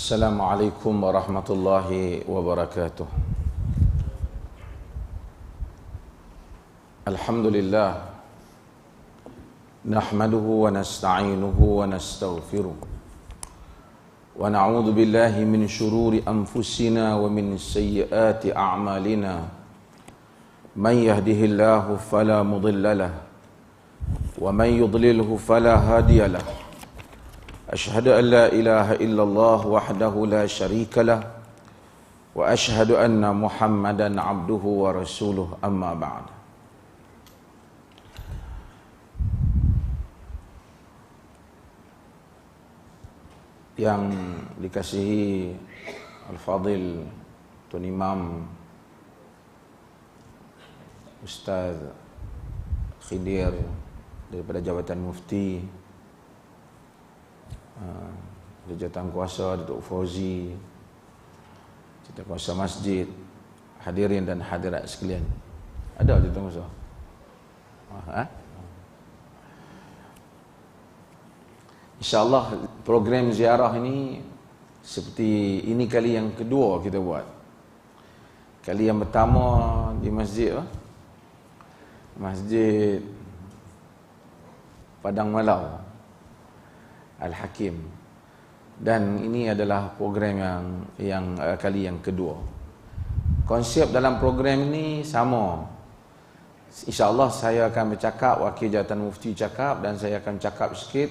Assalamualaikum warahmatullahi wabarakatuh. Alhamdulillah, nahmaduhu wa nasta'inuhu wa nastaghfiruh, wa na'udzu billahi min shururi anfusina wa min sayyiati a'malina. Man yahdihillahu fala mudilla lahu wa man yudlilhu fala hadiya lahu. Ashhadu an la ilaha illallah wahdahu la syarika lah wa ashhadu anna Muhammadan abduhu wa rasuluh, amma ba'd. Yang dikasihi Al-Fadil Tuan Imam Ustaz Khidir daripada Jabatan Mufti, Jabatan Kuasa Datuk Fauzi, Jabatan Kuasa Masjid, hadirin dan hadirat sekalian. Ada Jabatan Kuasa? InsyaAllah program ziarah ini seperti ini kali yang kedua kita buat. Kali yang pertama di masjid Masjid Padang Malau Al-Hakim, dan ini adalah program yang kali yang kedua. Konsep dalam program ini sama. InsyaAllah saya akan bercakap, Wakil Jabatan Mufti cakap, dan saya akan cakap sikit,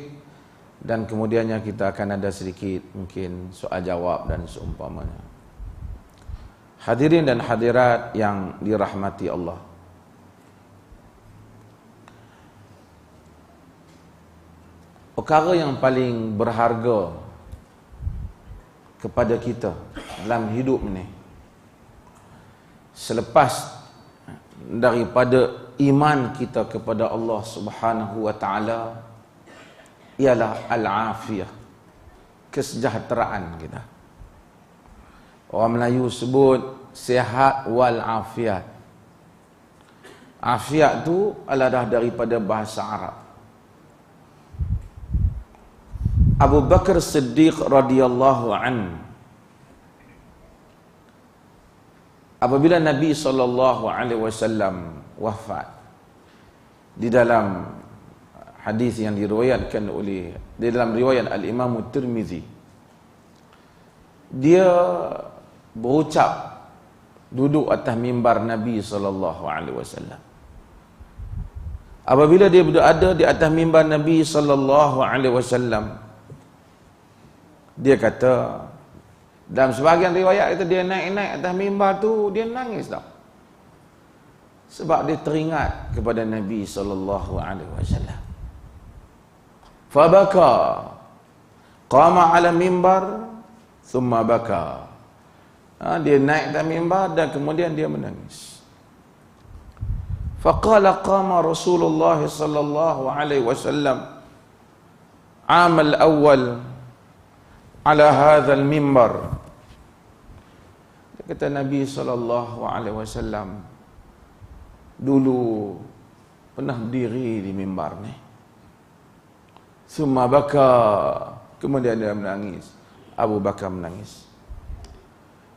dan kemudiannya kita akan ada sedikit mungkin soal jawab dan seumpamanya. Hadirin dan hadirat yang dirahmati Allah, perkara yang paling berharga kepada kita dalam hidup ni, selepas daripada iman kita kepada Allah Subhanahu wa taala, ialah al-afiyah, kesejahteraan kita. Orang Melayu sebut sihat wal afiat. Afiat tu adalah daripada bahasa Arab. Abu Bakar Siddiq radhiyallahu an, apabila Nabi SAW wafat, di dalam hadis yang diriwayatkan oleh, di dalam riwayat Al-Imam Tirmizi, dia berucap duduk atas mimbar Nabi SAW. Apabila dia berada di atas mimbar Nabi SAW, dia kata, dalam sebahagian riwayat kata dia naik atas mimbar tu, dia nangis tau. Sebab dia teringat kepada Nabi SAW. Fabaka, qama ala mimbar, thumma baka. Dia naik atas mimbar dan kemudian dia menangis. Faqala qama Rasulullah SAW amal awal ala hadzal mimbar. Kata Nabi SAW dulu pernah berdiri di mimbar ni. Summa baka, kemudian dia menangis. Abu Bakar menangis.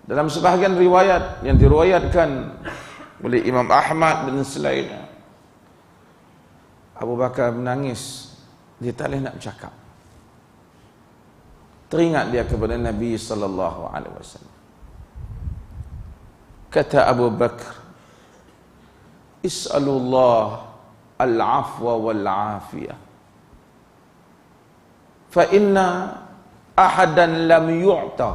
Dalam sebahagian riwayat yang diriwayatkan oleh Imam Ahmad bin Sulaim, Abu Bakar menangis, dia tak boleh nak bercakap. Teringat dia kepada Nabi SAW. Kata Abu Bakar, is'alullah al-afwa wal-afiyah, fa inna ahadan lam yu'ta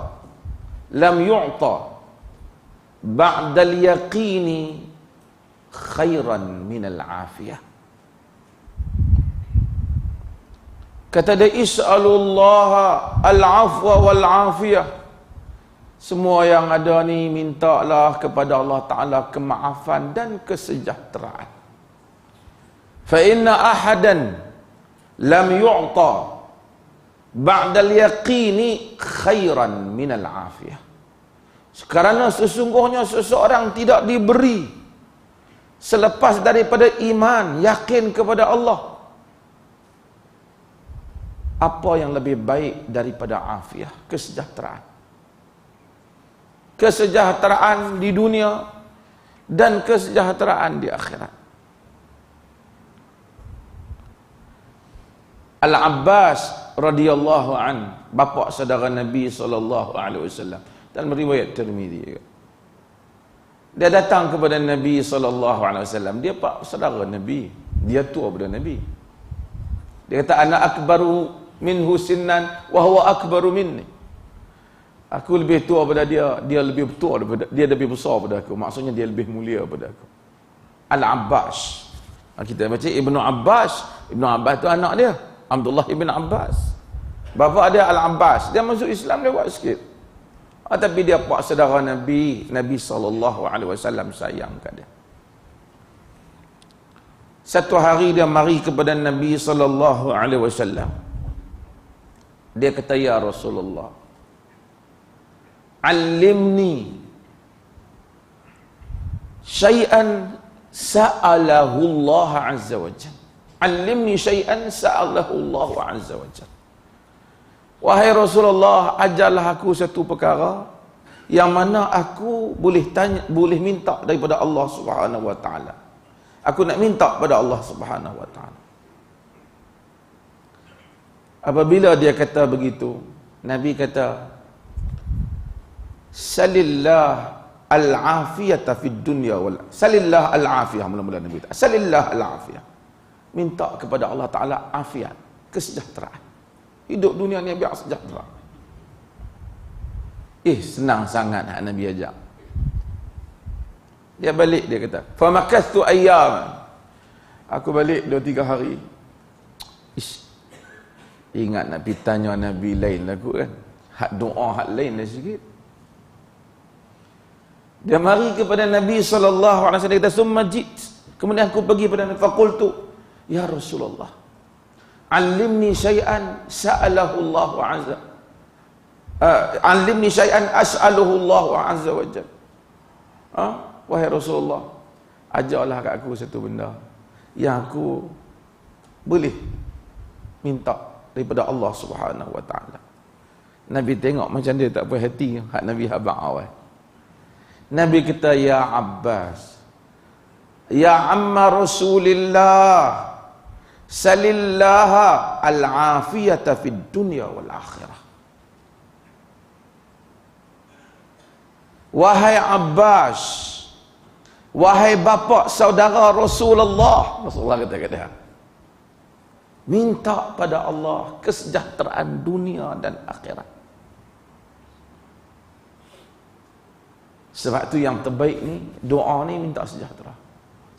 ba'da al-yaqini khairan min al-afiyah. Kata dia, is'alullah al-afwa wal-afiyah. Semua yang ada ni mintalah kepada Allah Ta'ala kemaafan dan kesejahteraan. Fa inna ahadan lam yu'ta ba'dal yaqini khairan minal afiyah. Kerana sesungguhnya seseorang tidak diberi selepas daripada iman, yakin kepada Allah, apa yang lebih baik daripada afiah, kesejahteraan. kesejahteraan di dunia dan kesejahteraan di akhirat. Al-Abbas radhiyallahu an, bapa saudara Nabi sallallahu alaihi wasallam, dalam riwayat Tirmizi juga. Dia datang kepada Nabi sallallahu alaihi wasallam, dia pak saudara Nabi, dia tua daripada Nabi. Dia kata, ana akbaru minhu sinnan wa huwa akbaru minni. Aku lebih tua daripada dia, dia lebih tua daripada dia, lebih besar daripada aku. Maksudnya dia lebih mulia daripada aku. Al-Abbas. Kita baca Ibnu Abbas. Ibnu Abbas itu anak dia, Abdullah ibn Abbas. Bapa dia Al-Abbas. Dia masuk Islam lewat sikit. Tapi dia pak saudara Nabi, Nabi sallallahu alaihi wasallam sayang kat dia. Satu hari dia mari kepada Nabi sallallahu alaihi wasallam. Dia kata, ya Rasulullah, allimni syai'an sa'alahu Allah azza wa jalla. Allimni syai'an sa'alahu Allah azza wa jalla. Wahai Rasulullah, ajarlah aku satu perkara yang mana aku boleh tanya, boleh minta daripada Allah Subhanahu wa taala. Aku nak minta pada Allah Subhanahu wa taala. Apabila dia kata begitu, Nabi kata, salillah al-afiyata fid dunya wal salillah al-afiyah. Mula-mula Nabi kata, salillah al-afiyah. Minta kepada Allah Taala afiat, kesejahteraan. Hidup dunia ni biar sejahtera. Senang sangat Nabi ajak. Dia balik, dia kata, fa makastu ayyam. Aku balik 2-3 hari. Ingat nak pergi tanya Nabi lain lah kot kan. Hak doa hak lain lah sikit. Dia mari kepada Nabi sallallahu alaihi wasallam, dia kata, summa jit. Kemudian aku pergi pada Nabi, faqultu, ya Rasulullah, allimni syai'an sa'alahu Allah azza. Allimni syai'an as'aluhu Allah azza wa jalla. Wahai Rasulullah, ajarlah kat aku satu benda yang aku boleh minta daripada Allah Subhanahu wa taala. Nabi tengok macam dia tak puas hati, hak Nabi habaq awal. Nabi kata, ya Abbas, ya amma Rasulillah, salillaha al-afiyata fid dunya wal akhirah. Wahai Abbas, wahai bapa saudara Rasulullah, Rasulullah kata kat dia, minta pada Allah kesejahteraan dunia dan akhirat. Sebab tu yang terbaik ni, doa ni minta sejahtera.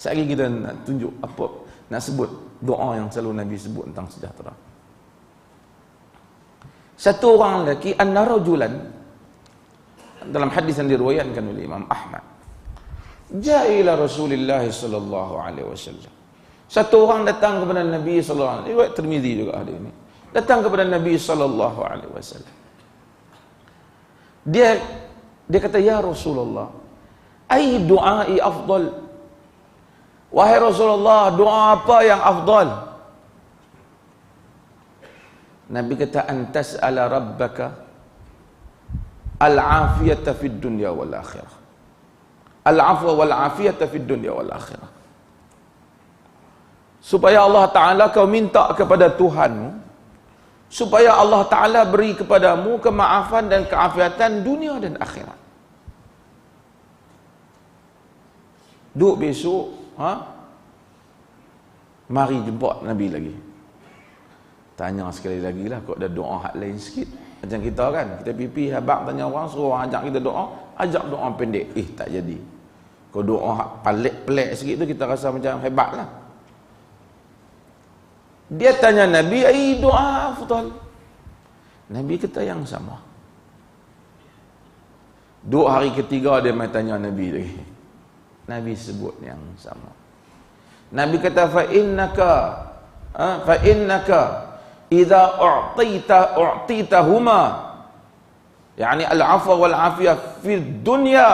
Sekali kita nak tunjuk apa, nak sebut doa yang selalu Nabi sebut tentang sejahtera. Satu orang lelaki, anna rajulan, dalam hadis yang diriwayatkan oleh Imam Ahmad, jaa ila Rasulillah sallallahu alaihi wasallam. Satu orang datang kepada Nabi sallallahu alaihi wasallam, riwayat Tirmizi juga ada ini. Datang kepada Nabi sallallahu alaihi wasallam. Dia kata, ya Rasulullah, ai du'ai afdal. Wahai Rasulullah, doa apa yang afdal? Nabi kata, antas ala rabbaka al-afiyata fid dunya wal akhirah. Al-afwa wal afiyata fid dunya wal akhirah. Supaya Allah Ta'ala kau minta kepada Tuhanmu, supaya Allah Ta'ala beri kepadamu kemaafan dan keafiatan dunia dan akhirat. Duk besok, mari jemput Nabi lagi. Tanya sekali lagi lah, kok ada doa hak lain sikit. Macam kita kan, kita pipi habaq tanya orang, suruh orang ajak kita doa, ajak doa pendek. Tak jadi. Kalau doa hak pelik-pelik sikit tu, kita rasa macam hebat lah. Dia tanya Nabi, ai doa afdal. Nabi kata yang sama. 2 hari ketiga dia mai tanya Nabi lagi. Nabi sebut yang sama. Nabi kata, fa innaka idza u'titahuma, yani al-'afwa wal 'afiyah fid dunya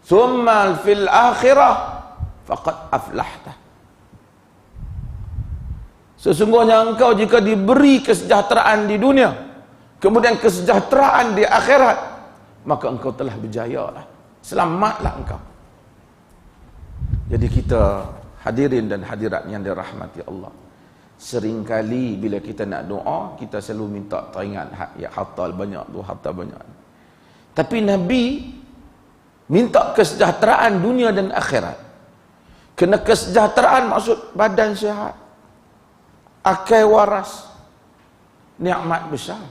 thumma fil akhirah faqad aflahta. Sesungguhnya engkau jika diberi kesejahteraan di dunia, kemudian kesejahteraan di akhirat, maka engkau telah berjaya lah. Selamatlah engkau. Jadi kita hadirin dan hadirat yang dirahmati Allah, seringkali bila kita nak doa, kita selalu minta teringat ya harta banyak tu, harta banyak. Tapi Nabi minta kesejahteraan dunia dan akhirat. Kena kesejahteraan maksud badan sihat, akal waras, nikmat besar.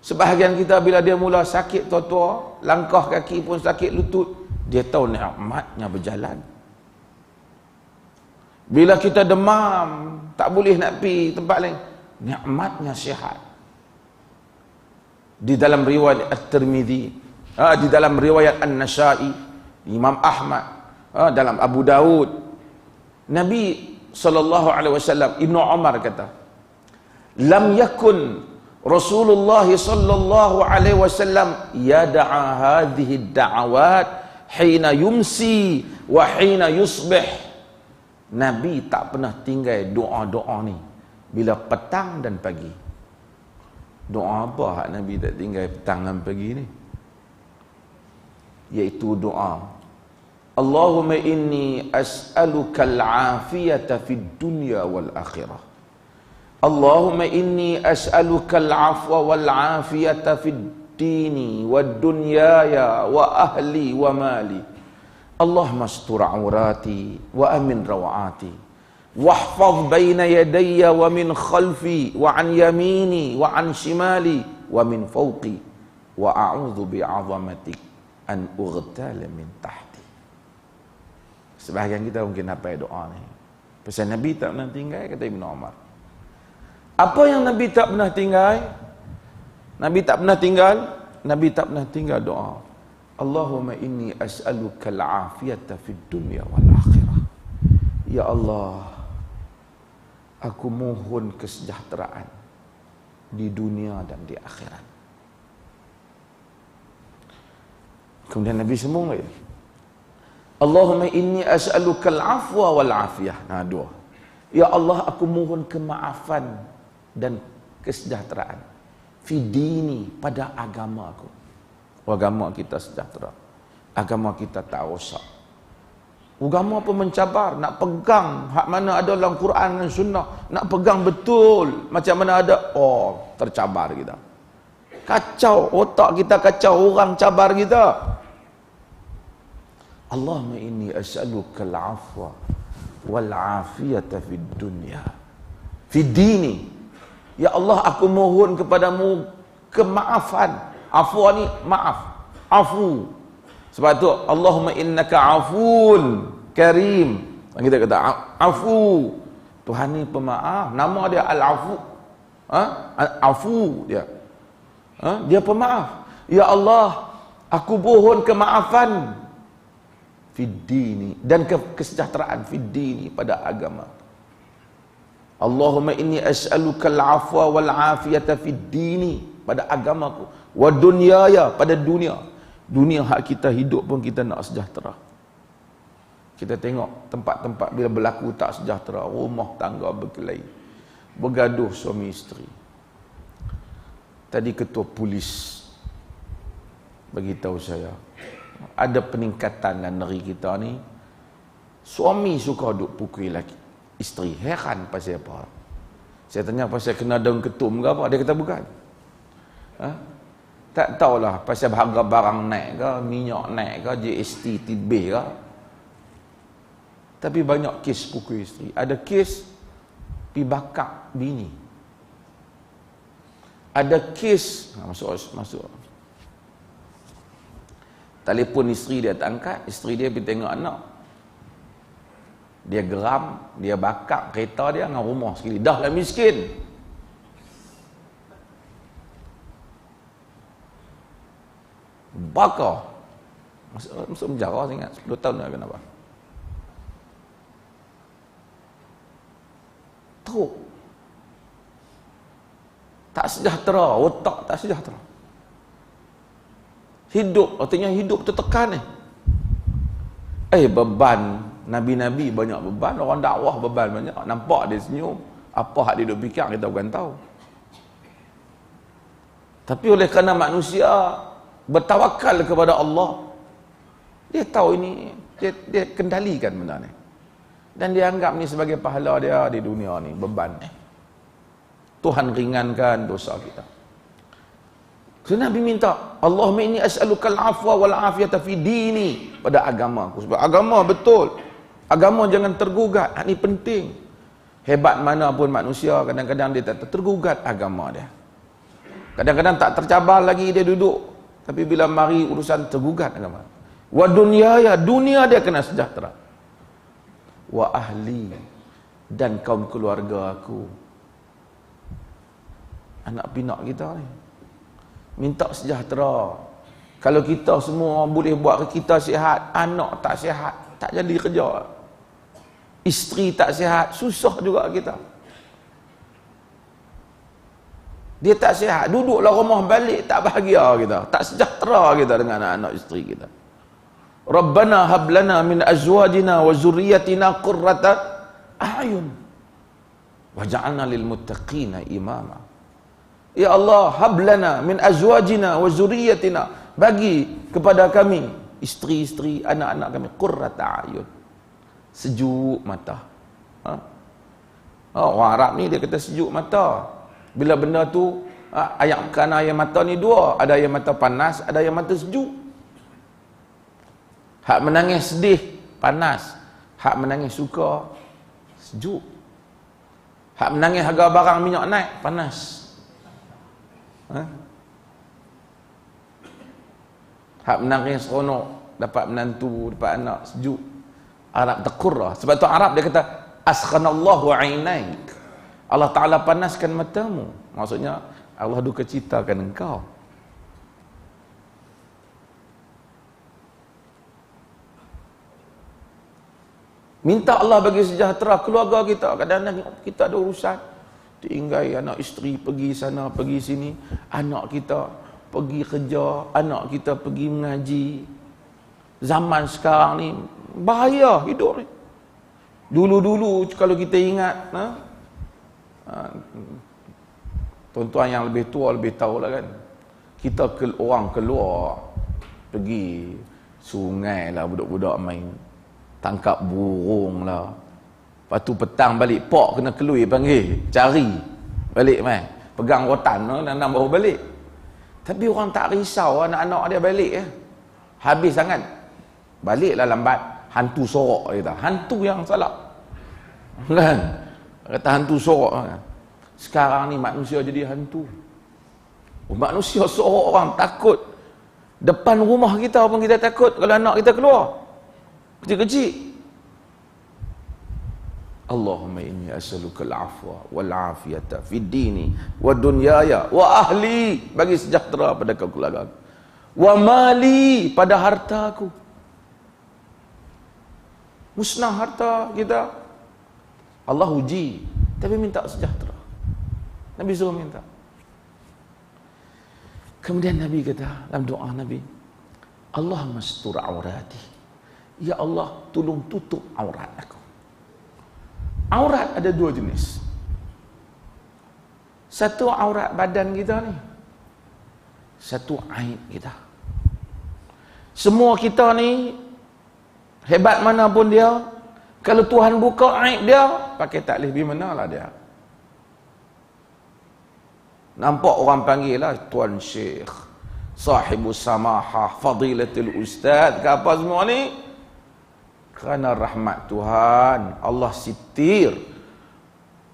Sebahagian kita bila dia mula sakit tua-tua, langkah kaki pun sakit lutut, dia tahu nikmatnya berjalan. Bila kita demam, tak boleh nak pergi tempat lain, nikmatnya sihat. Di dalam riwayat At-Tirmidzi, di dalam riwayat An-Nasa'i, Imam Ahmad, dalam Abu Daud, Nabi SAW, Ibnu Umar kata, lam yakun Rasulullah SAW yada'a hadhihi ad-da'awat hina yumsi wa hina yusbih. Nabi tak pernah tinggal doa-doa ni bila petang dan pagi. Doa apa hak Nabi tak tinggal petang dan pagi ni? Iaitu doa, Allahumma inni as'aluka al-afiyata fid dunya wal akhirah. Allahumma inni as'aluka al-afwa wal afiyata fid dini wad dunyaya wa ahli wa mali. Allahumma astur aurati wa amin rawati wahfaz baina yadayya wa min khalfi wa an yamini wa an shimali wa min fawqi wa a'udzu bi'azamatik an ughtal min tahti. Sebahagian kita mungkin hafal doa ni. Pasal Nabi tak pernah tinggal, kata Ibnu Umar. Apa yang Nabi tak pernah tinggal? Nabi tak pernah tinggal doa, Allahumma inni as'aluka al-afiyata fid dunya wal akhirah. Ya Allah, aku mohon kesejahteraan di dunia dan di akhirat. Kemudian Nabi sambung lagi, Allahumma inni as'aluka al-afwa wal afiyah. Nah, dua. Ya Allah, aku mohon kemaafan dan kesejahteraan fi dini, pada agama aku. Agama kita sejahtera, agama kita tak rosak. Agama apa mencabar, nak pegang hak mana ada dalam Quran dan Sunnah, nak pegang betul. Macam mana ada, tercabar kita. Kacau, otak kita kacau, orang cabar kita. Allahumma inni as'aluka al-afwa wal afiyata fid dunya fid dini. Ya Allah, aku mohon kepadamu kemaafan. Afwa ni maaf, afu. Sebab tu Allahumma innaka afun karim. Kita kata afu, Tuhan ni pemaaf. Nama dia Al-Afu. Afu dia. Dia pemaaf. Ya Allah, aku mohon kemaafan fid dini, dan kesejahteraan fid dini, pada agama. Allahumma inni as'aluka al-afwa wal afiyata fid dini, pada agamaku, wa dunyaya, pada dunia. Dunia hak kita hidup pun kita nak sejahtera. Kita tengok tempat-tempat bila berlaku tak sejahtera, rumah tangga berkelahi, bergaduh suami isteri. Tadi ketua polis bagi tahu saya, ada peningkatan dalam negeri kita ni, suami suka duk pukul lelaki, isteri. Heran pasal apa? Saya tanya pasal kena daun ketum ke apa, dia kata bukan. Tak tahulah pasal harga barang naik ke, minyak naik ke, GST tibih ke. Tapi banyak kes pukul isteri. Ada kes pi bakar bini. Ada kes masuk. Telefon isteri dia tak angkat, isteri dia pergi tengok anak. Dia geram, dia bakar kereta dia dengan rumah sekali. Dah lah miskin. Bakar. Masuk penjara, saya ingat 10 tahun dah kenapa. Teruk. Tak sejahtera, otak tak sejahtera. Hidup, artinya hidup tertekan ni. Beban. Nabi-Nabi banyak beban, orang dakwah beban banyak. Nampak dia senyum, apa hak dia duk fikir kita bukan tahu. Tapi oleh kerana manusia bertawakal kepada Allah. Dia tahu ini, dia kendalikan benda ni. Dan dia anggap ni sebagai pahala dia di dunia ni, beban. Tuhan ringankan dosa kita. So Nabi minta, Allahumma inni as'aluka al-afwa wal afiyata fi dini, pada agama aku. Sebab agama betul. Agama jangan tergugat. Ini penting. Hebat mana pun manusia, kadang-kadang dia tak tergugat agama dia. Kadang-kadang tak tercabar lagi dia duduk. Tapi bila mari urusan tergugat agama. Wa dunyaya, dunia dia kena sejahtera. Wa ahli, dan kaum keluarga aku. Anak pinak kita ni minta sejahtera. Kalau kita semua boleh buat kita sihat, anak tak sihat, tak jadi kerja. Isteri tak sihat, susah juga kita. Dia tak sihat, duduklah rumah balik, tak bahagia kita, tak sejahtera kita dengan anak-anak isteri kita. Rabbana hablana min azwajina wa zurriyatina qurrata a'yun waj'alna lil muttaqina imama. Ya Allah, hablana min azwajina wa zurriyatina, bagi kepada kami isteri-isteri, anak-anak kami qurrata a'yun, sejuk mata. Orang Arab ni dia kata sejuk mata. Bila benda tu kerana air mata ni dua, ada air mata panas, ada air mata sejuk. Hak menangis sedih panas, hak menangis suka sejuk. Hak menangis harga barang minyak naik panas. Hak menangis seronok dapat menantu, dapat anak, sejuk. Arab taqurra. Sebab tu Arab dia kata askhanallahu ainaik, Allah Ta'ala panaskan matamu. Maksudnya Allah duka citakan engkau. Minta Allah bagi sejahtera keluarga kita. Kadang-kadang kita ada urusan, tinggal anak isteri pergi sana pergi sini, anak kita pergi kerja, anak kita pergi mengaji. Zaman sekarang ni bahaya hidup ni. Dulu-dulu kalau kita ingat, tuan-tuan yang lebih tua lebih tahu lah kan, kita orang keluar pergi sungai lah, budak-budak main tangkap burung lah. Lepas tu petang balik, pok kena kelui panggil, cari balik mai, pegang rotan dan baru balik. Tapi orang tak risau anak-anak dia balik ya. Habis sangat, baliklah lambat, hantu sorok dia kata. Hantu yang salah kan, kata hantu sorok kan. Sekarang ni manusia jadi hantu. Manusia sorok orang, takut depan rumah kita pun kita takut kalau anak kita keluar kecil-kecil. Allahumma inni as'aluka al-afwa wal afiyata fid dini wa dunyaya wa ahli, bagi sejahtera pada keluarga, wa mali, pada harta aku. Musnah harta kita, Allah uji, tapi minta sejahtera. Nabi suruh minta. Kemudian Nabi kata dalam doa Nabi, Allahumma astur aurati, ya Allah tolong tutup aurat aku. Aurat ada dua jenis. Satu aurat badan kita ni, satu aib kita. Semua kita ni hebat mana pun dia, kalau Tuhan buka aib dia, pakai taklif di mana lah dia. Nampak orang panggil lah Tuan Syekh, Sahibus Samahah, Fadilatul Ustaz, ke apa semua ni, kerana rahmat Tuhan, Allah sitir,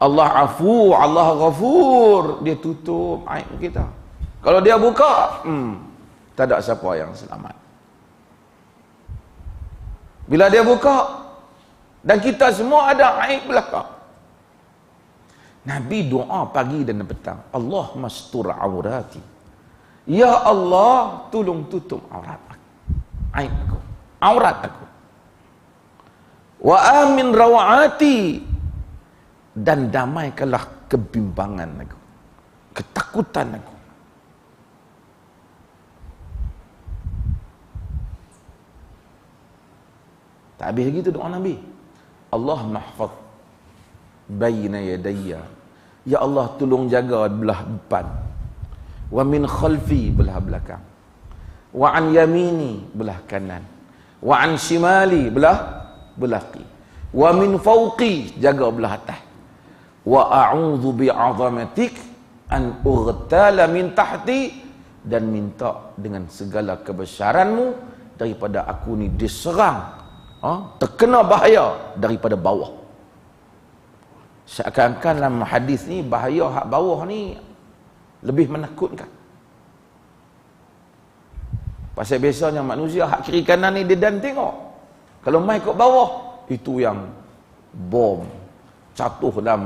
Allah afu, Allah ghafur, dia tutup aib kita. Kalau dia buka, tak ada siapa yang selamat. Bila dia buka, dan kita semua ada aib belakang, Nabi doa pagi dan petang, Allah mastur aurati, ya Allah tolong tutup aurat aku, aib aku, aurat aku. Wa amin rawati, dan damaikanlah kebimbangan aku, ketakutan aku. Tak habis lagi tu doa Nabi, Allah mahfaz baina yadayya, ya Allah tolong jaga belah depan, wa min khalfi, belah belakang, wa an yamini, belah kanan, wa an shimali, belah kiri, wa min fawqi, jaga belah atas, wa a'udzu bi'azamatik an ughtala min tahti, dan minta dengan segala kebesaranmu daripada aku ni diserang, terkena bahaya daripada bawah. Seakan-akan dalam hadis ni bahaya hak bawah ni lebih menakutkan. Pasal biasanya manusia hak kiri kanan ni dia dan tengok. Kalau mai kat bawah, itu yang bom jatuh dalam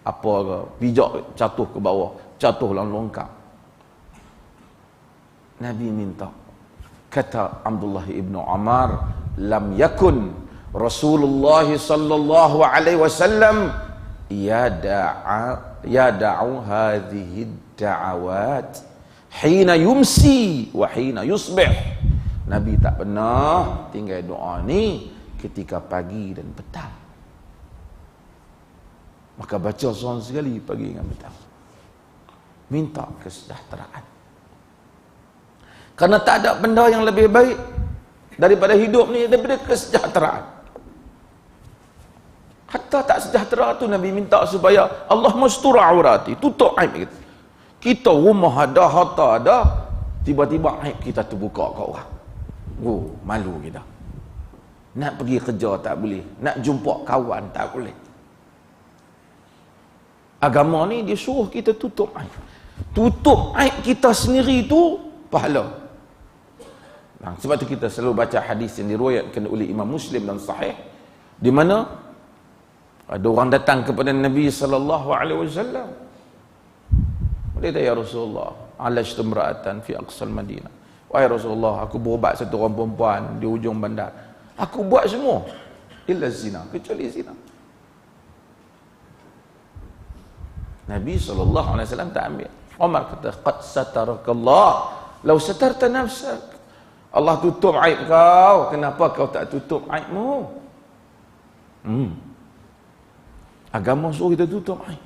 apa ke, pijak jatuh ke bawah, jatuh dalam longkang. Nabi minta, kata Abdullah ibn Umar, lam yakun Rasulullah sallallahu alaihi wasallam yada'u hadhihi da'awat hina yumsi wa hina yusbih. Nabi tak pernah tinggal doa ni ketika pagi dan petang. Maka baca seorang sekali pagi dengan petang, minta kesejahteraan. Karena tak ada benda yang lebih baik daripada hidup ni daripada kesejahteraan. Hatta tak sejahtera tu Nabi minta supaya Allah mastur aurati, tutup aib kita. Kita rumah ada, harta ada, tiba-tiba aib kita terbuka kat orang. Oh, malu kita. Nak pergi kerja tak boleh, nak jumpa kawan tak boleh. Agama ni dia suruh kita tutup aib. Tutup aib kita sendiri tu pahala. Nah, sebab tu kita selalu baca hadis yang diriwayatkan oleh Imam Muslim dan sahih, di mana ada orang datang kepada Nabi sallallahu alaihi wasallam. Dia kata, ya Rasulullah, alajtu imra'atan fi aqsal Madinah. Wahai Rasulullah, aku berubat satu orang perempuan di hujung bandar. Aku buat semua illa zina, kecuali zina. Nabi SAW tak ambil. Umar kata, qad satarakallah law satarta nafsak. Allah tutup aib kau, kenapa kau tak tutup aibmu? Agama suruh kita tutup aib.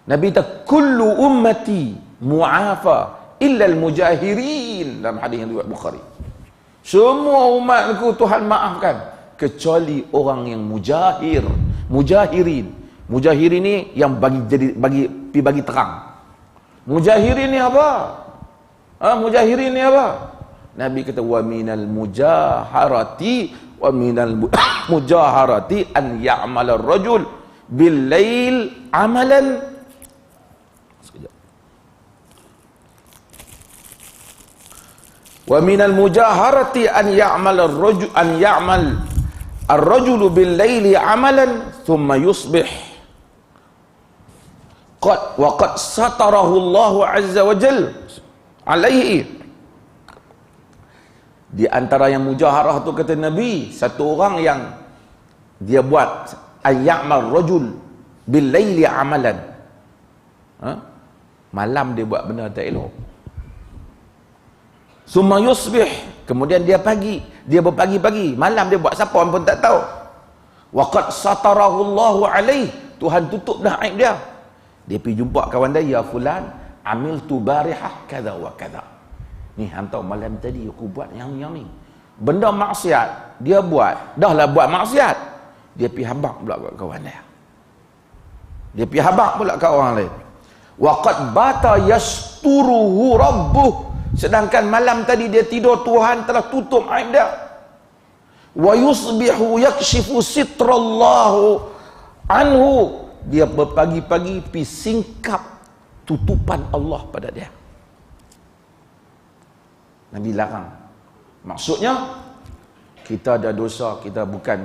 Nabi kata, kullu ummati mu'afa illa al-mujahirin, dalam hadis yang riwayat Bukhari. Semua umatku Tuhan maafkan kecuali orang yang mujahirin. Mujahirin ni yang bagi terang. Mujahirin ni apa? Mujahirin ni apa? Nabi kata, wa minal mujaharati an ya'mala ar-rajul bil lail amalan. Wa minal mujaharati an ya'mal ar-rajulu bil laili amalan thumma yusbih qad satarahu Allah azza wa jalla alaihi. Di antara yang mujaharah tu kata Nabi, satu orang yang dia buat ayyamal rajul bil laili amalan, malam dia buat benda tak elok, summa yusbih, kemudian dia berpagi-pagi, malam dia buat siapa pun tak tahu. Wa qad satarahu Allah alaihi, Tuhan tutup dah aib dia. Dia pergi jumpa kawan dia, ya fulan, amiltu barihah kadza wa kadza. Ni hantar malam tadi aku buat yang ni. Benda maksiat dia buat, dahlah buat maksiat, dia pergi habaq pula kat kawan dia. Dia pergi habaq pula kat orang lain. Wa qad bata yasturuhu rabbuh, sedangkan malam tadi dia tidur, Tuhan telah tutup aib dia. Wa yusbihu yakshifu sitrallahu anhu, dia berpagi-pagi pi singkap tutupan Allah pada dia. Nabi larang. Maksudnya kita ada dosa, kita bukan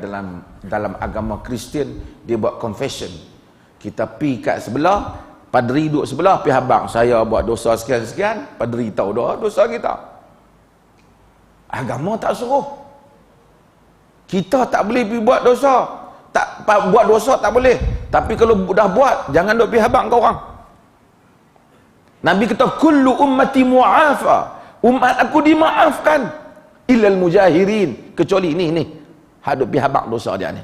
dalam agama Kristian dia buat confession. Kita pi kat sebelah, padri duduk sebelah, pi habaq, saya buat dosa sekian-sekian, padri tahu dah dosa kita. Agama tak suruh. Kita tak boleh pergi buat dosa. Buat dosa tak boleh. Tapi kalau dah buat, jangan duk pi habaq ke orang. Nabi kata, kullu ummati mu'afa, umat aku dimaafkan illal mujahirin, kecuali ni hadap pi habaq dosa dia ni.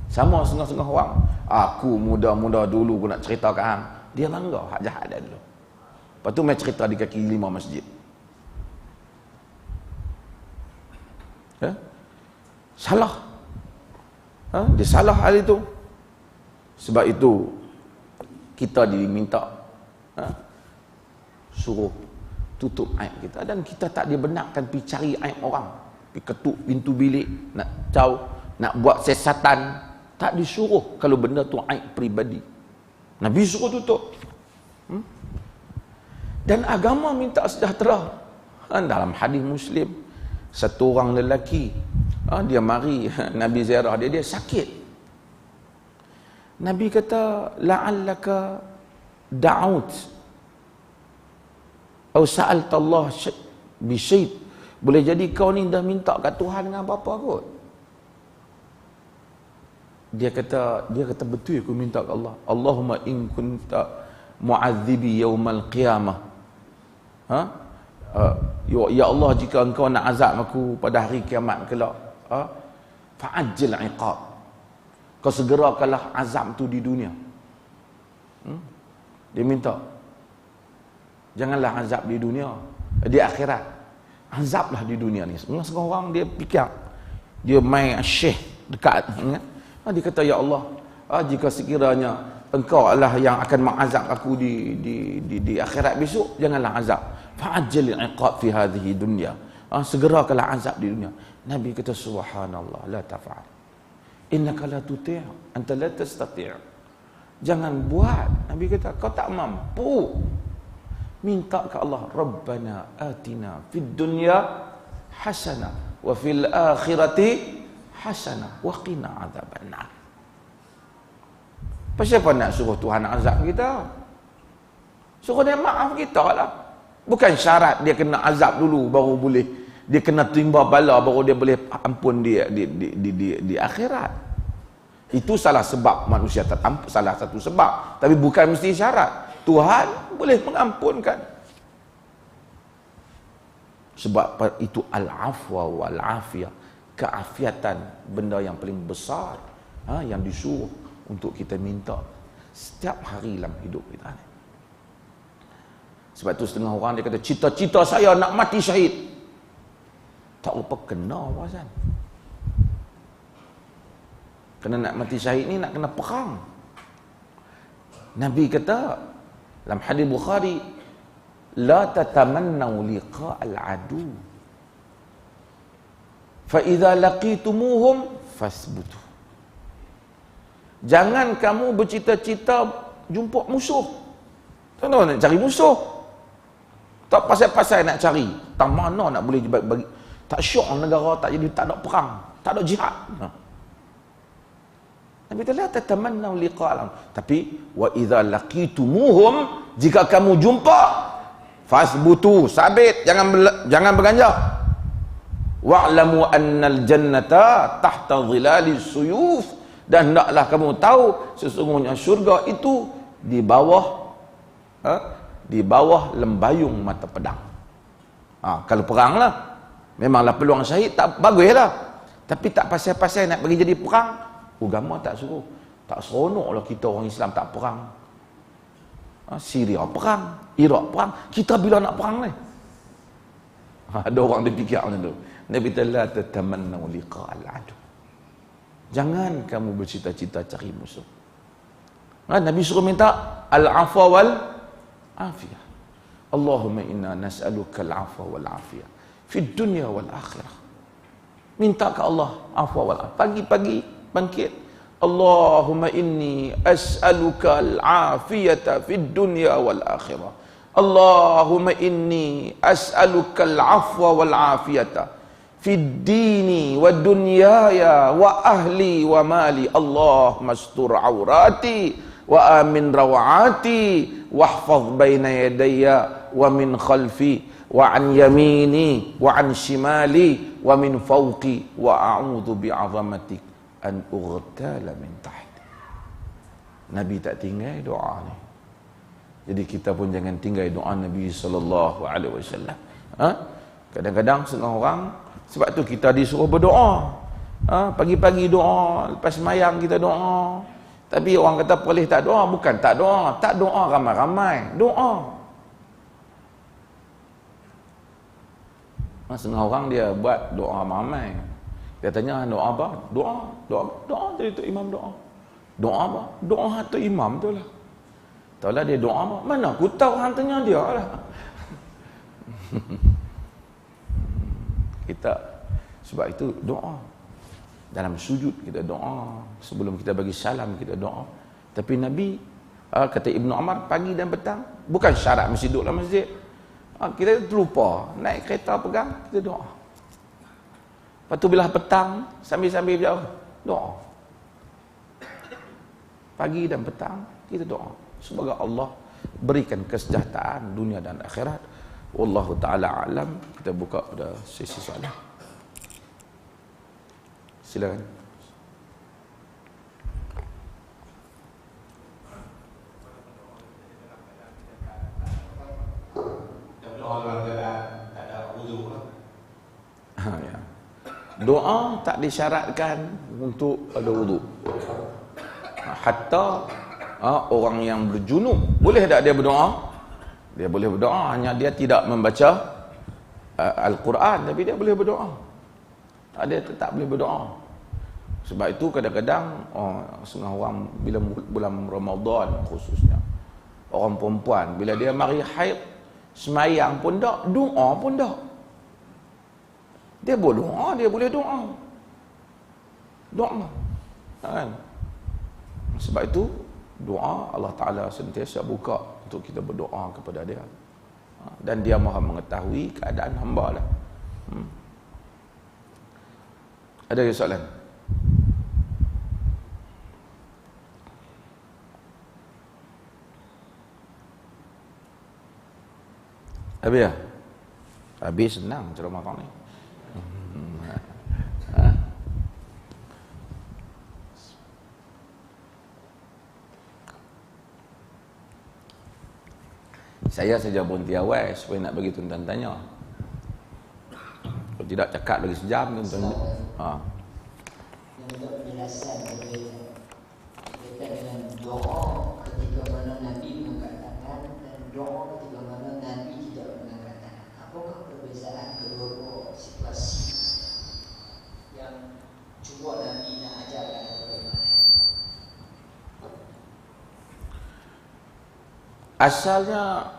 Sama setengah-setengah orang, aku muda-muda dulu aku nak cerita kat hang, dia bangga hak jahat dia dulu. Lepas tu mai cerita di kaki 5 masjid. Salah. Dia salah hal itu. Sebab itu kita diminta suruh tutup aib kita, dan kita tak dibenarkan pergi cari aib orang, pergi ketuk pintu bilik nak caw, nak buat siasatan. Tak disuruh kalau benda tu aib peribadi. Nabi suruh tutup. Dan agama minta sejahtera. Dalam hadis Muslim, satu orang lelaki, dia mari Nabi ziarah dia sakit. Nabi kata, la'allaka da'ut atau sa'alta Allah bi syai'. Boleh jadi kau ni dah minta kat Tuhan dengan apa-apa kot. Dia kata betul aku minta ke Allah. Allahumma in kunta mu'adzibi yaumal qiyamah. Ya Allah, jika engkau nak azab aku pada hari kiamat kelak, fa'ajjil iqab. Kau segerakanlah azab tu di dunia. Dia minta, janganlah azab di dunia, di akhirat. Azablah di dunia ni. Setengah orang dia fikir dia main syekh dekat, ingat? Dia kata, ya Allah, jika sekiranya engkau adalah yang akan mengazab aku di akhirat besok, janganlah azab. Fa'ajjil iqab fi hadhihi dunya. Segerakanlah azab di dunia. Nabi kata, subhanallah, la taf'al. Innaka la tuti', anta la tastati'. Jangan buat. Nabi kata, kau tak mampu. Minta ke Allah, Rabbana atina fid dunya hasanah wa fil akhirati hasanah wa qina adzabannar. Siapa nak suruh Tuhan azab kita? Suruh dia maaf kita lah. Bukan syarat dia kena azab dulu baru boleh, dia kena timba bala baru dia boleh ampun dia di akhirat. Itu salah sebab manusia terampun, salah satu sebab, tapi bukan mesti syarat. Tuhan boleh mengampunkan. Sebab itu al-afwa wal-afiyah, keafiatan, benda yang paling besar yang disuruh untuk kita minta setiap hari dalam hidup kita ni. Sebab tu setengah orang dia kata, cita-cita saya nak mati syahid. Tak lupa kena pasal. Kena nak mati syahid ni nak kena perang. Nabi kata dalam hadis Bukhari, la tatamannau liqa'al adu fa idza laqitumuhum fasbutu. Jangan kamu bercita-cita jumpa musuh. Tahu nak cari musuh. Tak pasal-pasal nak cari. Tak mana nak boleh bagi. Tak syok negara tak jadi, tak ada perang, tak ada jihad. Nabi kata, la tatamannau liqa'al. Tapi wa idza laqitumuhum, jika kamu jumpa, fasbutu, sabit, jangan berganjah. Wa'lamu annal jannata tahta dhilalis suyuf, dan hendaklah kamu tahu sesungguhnya syurga itu di bawah lembayung mata pedang. Kalau perang lah, memanglah peluang syahid tak bagus lah. Tapi tak pasal-pasal nak bagi jadi perang, agama tak suruh. Tak seronok lah kita orang Islam tak perang. Syria perang, Iraq perang, kita bila nak perang ni? Ada orang dia fikir macam tu. Nabi kata, la tatamannau liqa'al adu. Jangan kamu bercita-cita cari musuh. Nabi suruh minta al-afwa wal afiyah. Allahumma inna nas'aluka al-afwa wal afiyah fid dunya wal akhirah. Minta ke Allah afwa wal afiyah. Pagi-pagi bangkit, Allahumma inni as'aluka al-afiyata fid dunya wal akhirah. Allahumma inni as'aluka al-afwa wal afiyata fid dini wa dunyaya wa ahli wa mali. Allahumma astur aurati wa amin rawati wahfaz baina yadayya wa min khalfi wa an yamini wa an shimali wa min fawqi wa a'udzu bi'azamatik an ughtala min tahti. Nabi tak tinggal doa ni. Jadi kita pun jangan tinggal doa Nabi sallallahu alaihi wasallam. Kadang-kadang setengah orang, sebab tu kita disuruh berdoa. Pagi-pagi doa, lepas sembahyang kita doa. Tapi orang kata boleh tak doa, bukan tak doa. Tak doa ramai-ramai, doa. Setengah orang dia buat doa ramai. Dia tanya doa apa? Doa jadi tu imam doa. Doa apa? Doa tu imam tu lah. Tahu lah dia doa apa? Mana aku tahu, hang tanya dia lah. Kita sebab itu doa. Dalam sujud kita doa, sebelum kita bagi salam kita doa. Tapi Nabi kata Ibnu Umar, pagi dan petang bukan syarat mesti duduk dalam masjid. Kita terlupa naik kereta pegang, kita doa. Lepas tu bila petang sambil-sambil berjauh doa. Pagi dan petang kita doa. Semoga Allah berikan kesejahteraan dunia dan akhirat. Wallahu taala alam. Kita buka pada sesi soalan. Silakan. Ya. Doa tak disyaratkan untuk ada wudu. Hatta orang yang berjunub boleh tak dia berdoa? Dia boleh berdoa, hanya dia tidak membaca Al-Quran, tapi dia boleh berdoa. Dia tetap boleh berdoa. Sebab itu kadang-kadang setengah orang bila bulan Ramadan khususnya, orang perempuan bila dia mari haid, semayang pun tak, doa pun tak. Dia berdoa, dia boleh doa. Doa. Kan? Sebab itu doa Allah Ta'ala sentiasa buka untuk kita berdoa kepada dia. Dan dia maha mengetahui keadaan hamba lah. Ada soalan? Habis ya? Habis senang ceramah kau ni. Saya saja berhenti awal supaya nak bagi tuan-tuan tanya. Kalau tidak cakap lagi sejam tuan-tuan. Yang untuk penjelasan berkaitan dengan doa ketika mana Nabi mengangkat tangan dan doa ketika mana Nabi tidak mengangkat tangan. Apakah perbezaan kedua situasi yang cuba Nabi nak ajarkan kepada mereka? Asalnya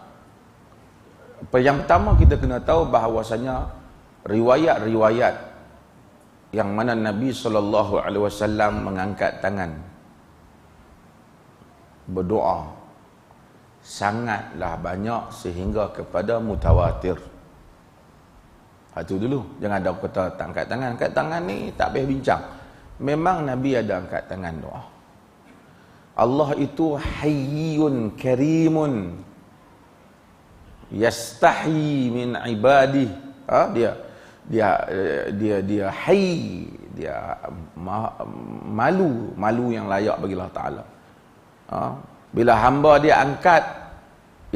yang pertama kita kena tahu bahawasanya riwayat-riwayat yang mana Nabi SAW mengangkat tangan berdoa sangatlah banyak sehingga kepada mutawatir. Itu dulu, jangan ada kata tak angkat tangan. Angkat tangan ni tak payah bincang. Memang Nabi ada angkat tangan doa. Allah itu hayyun karimun yastahi min ibadih. Dia hayy, dia malu yang layak bagi Allah Taala. Bila hamba dia angkat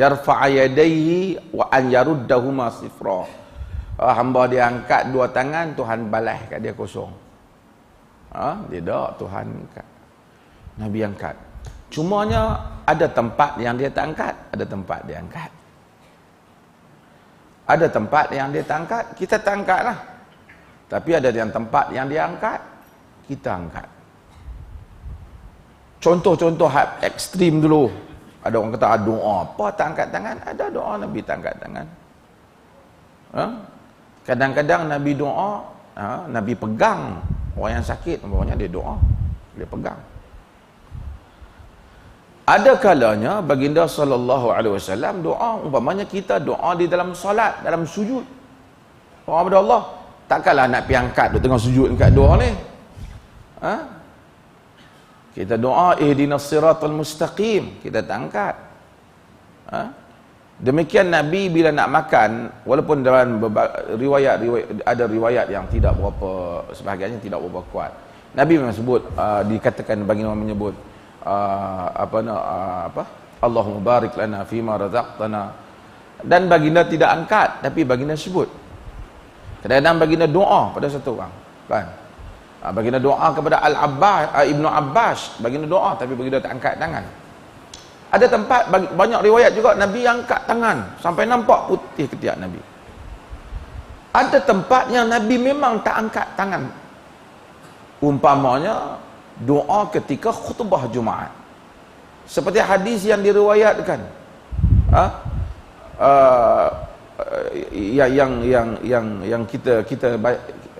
yarfa'a yadayhi wa an yaruddahuma sifra. Hamba dia angkat dua tangan, Tuhan balas kat dia kosong. Dia tak, Tuhan angkat. Nabi angkat. Cumanya ada tempat yang dia tak angkat, ada tempat dia angkat. Ada tempat yang dia tak angkat, kita tak angkat lah. Tapi ada yang tempat yang dia angkat, kita angkat. Contoh-contoh ekstrim dulu. Ada orang kata doa apa tak angkat tangan, ada doa Nabi tak angkat tangan. Kadang-kadang Nabi doa, Nabi pegang orang yang sakit, umpamanya dia doa, dia pegang. Ada kalanya baginda SAW doa, umpamanya kita doa di dalam solat, dalam sujud. Doa kepada Allah, takkanlah nak pergi angkat duk tengah sujud angkat doa ni. Kita doa ihdinas siratal mustaqim, kita tak angkat. Demikian Nabi bila nak makan, walaupun dalam riwayat ada riwayat yang tidak berapa, sebahagiannya tidak berapa kuat. Nabi memang sebut, dikatakan baginda menyebut Allahumma barik lana fima razaqtana, dan baginda tidak angkat tapi baginda sebut. Kadang-kadang baginda doa pada satu orang, kan? Baginda doa kepada Ibnu Abbas, baginda doa tapi baginda tak angkat tangan. Ada tempat banyak riwayat juga Nabi angkat tangan sampai nampak putih ketiak Nabi. Ada tempat yang Nabi memang tak angkat tangan. Umpamanya doa ketika khutbah Jumaat. Seperti hadis yang diriwayatkan. Yang kita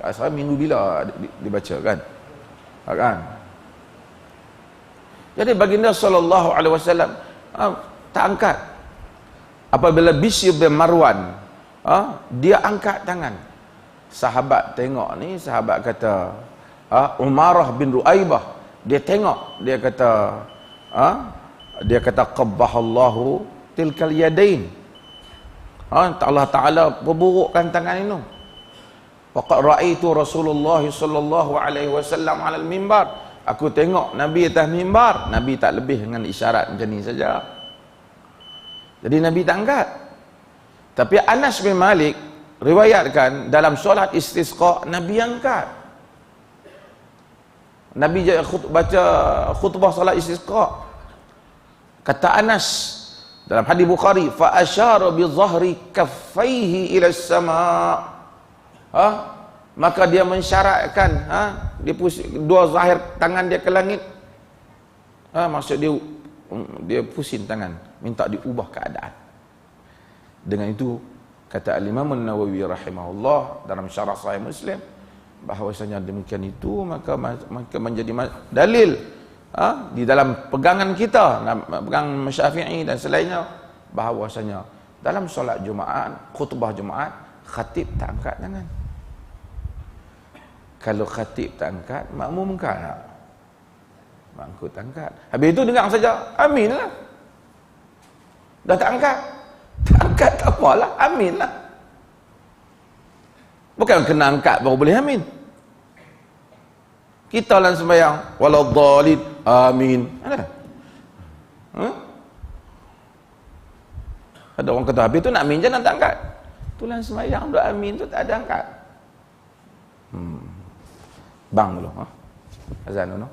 asal minggu bila dibaca kan? Kan? Jadi baginda sallallahu alaihi wasallam tak angkat. Apabila Bishr bin Marwan dia angkat tangan. Sahabat tengok ni, sahabat kata Umarah bin Ruaibah, dia tengok, dia kata qabbahallahu tilkal yadain. Allah Taala perburukkan tangan itu. Faqad raaitu Rasulullah sallallahu alaihi wasallam ala al-mimbar. Aku tengok Nabi atas mimbar, Nabi tak lebih dengan isyarat macam ni saja. Jadi Nabi tak angkat. Tapi Anas bin Malik riwayatkan dalam solat istisqa Nabi angkat. Nabi baca khutbah solat istisqa. Kata Anas dalam hadis Bukhari, fa asyara bi dhahri kaffaihi ila as-sama'. Maka dia mensyaratkan, dia pusing dua zahir tangan dia ke langit. Maksud dia pusing tangan, minta diubah keadaan. Dengan itu kata Al-Imam An-Nawawi rahimahullah dalam syarah Sahih Muslim, bahwasanya demikian itu maka menjadi dalil di dalam pegangan kita, pegangan Syafi'i dan selainnya, bahwasanya dalam solat Jumaat, khutbah Jumaat, khatib tak angkat tangan. Kalau khatib tak angkat, makmum angkat. Makmum tak angkat. Habis itu dengar saja, amin lah. Dah tak angkat. Tak angkat tak apalah, amin lah. Bukan kena angkat baru boleh amin. Kita lah sembahyang, waladhdallin, amin. Ada? Ada orang kata, habis tu nak amin je nak tak angkat. Tulang sembahyang doa amin tu tak ada angkat. Bang dulu, azan dulu.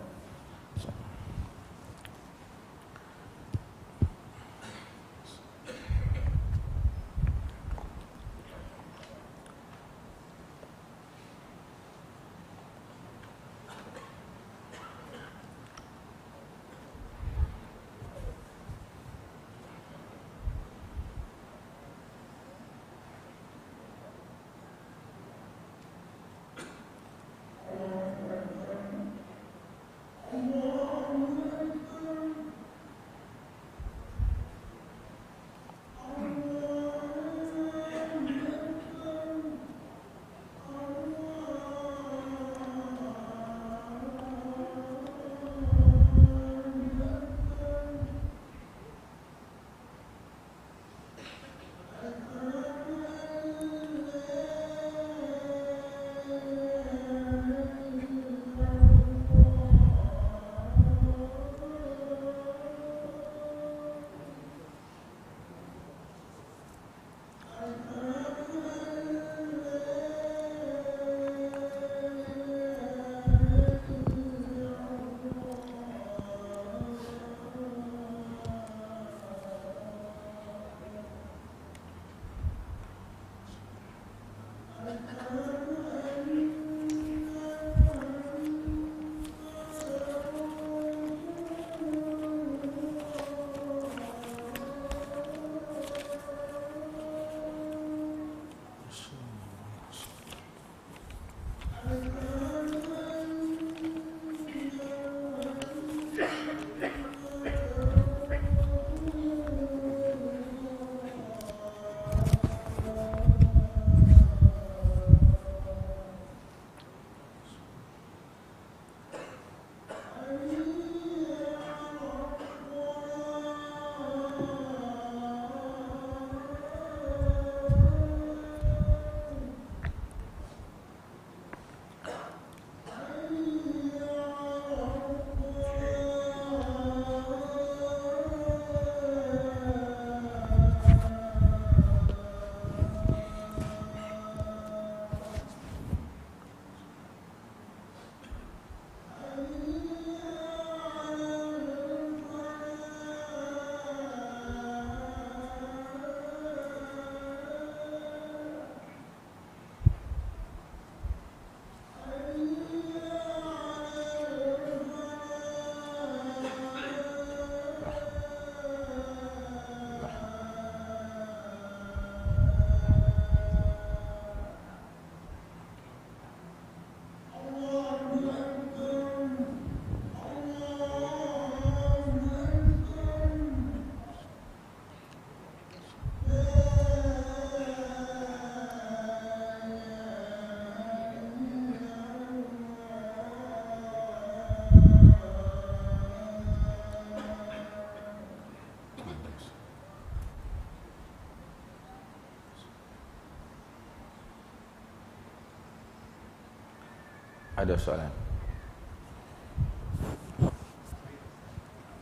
Ada soalan?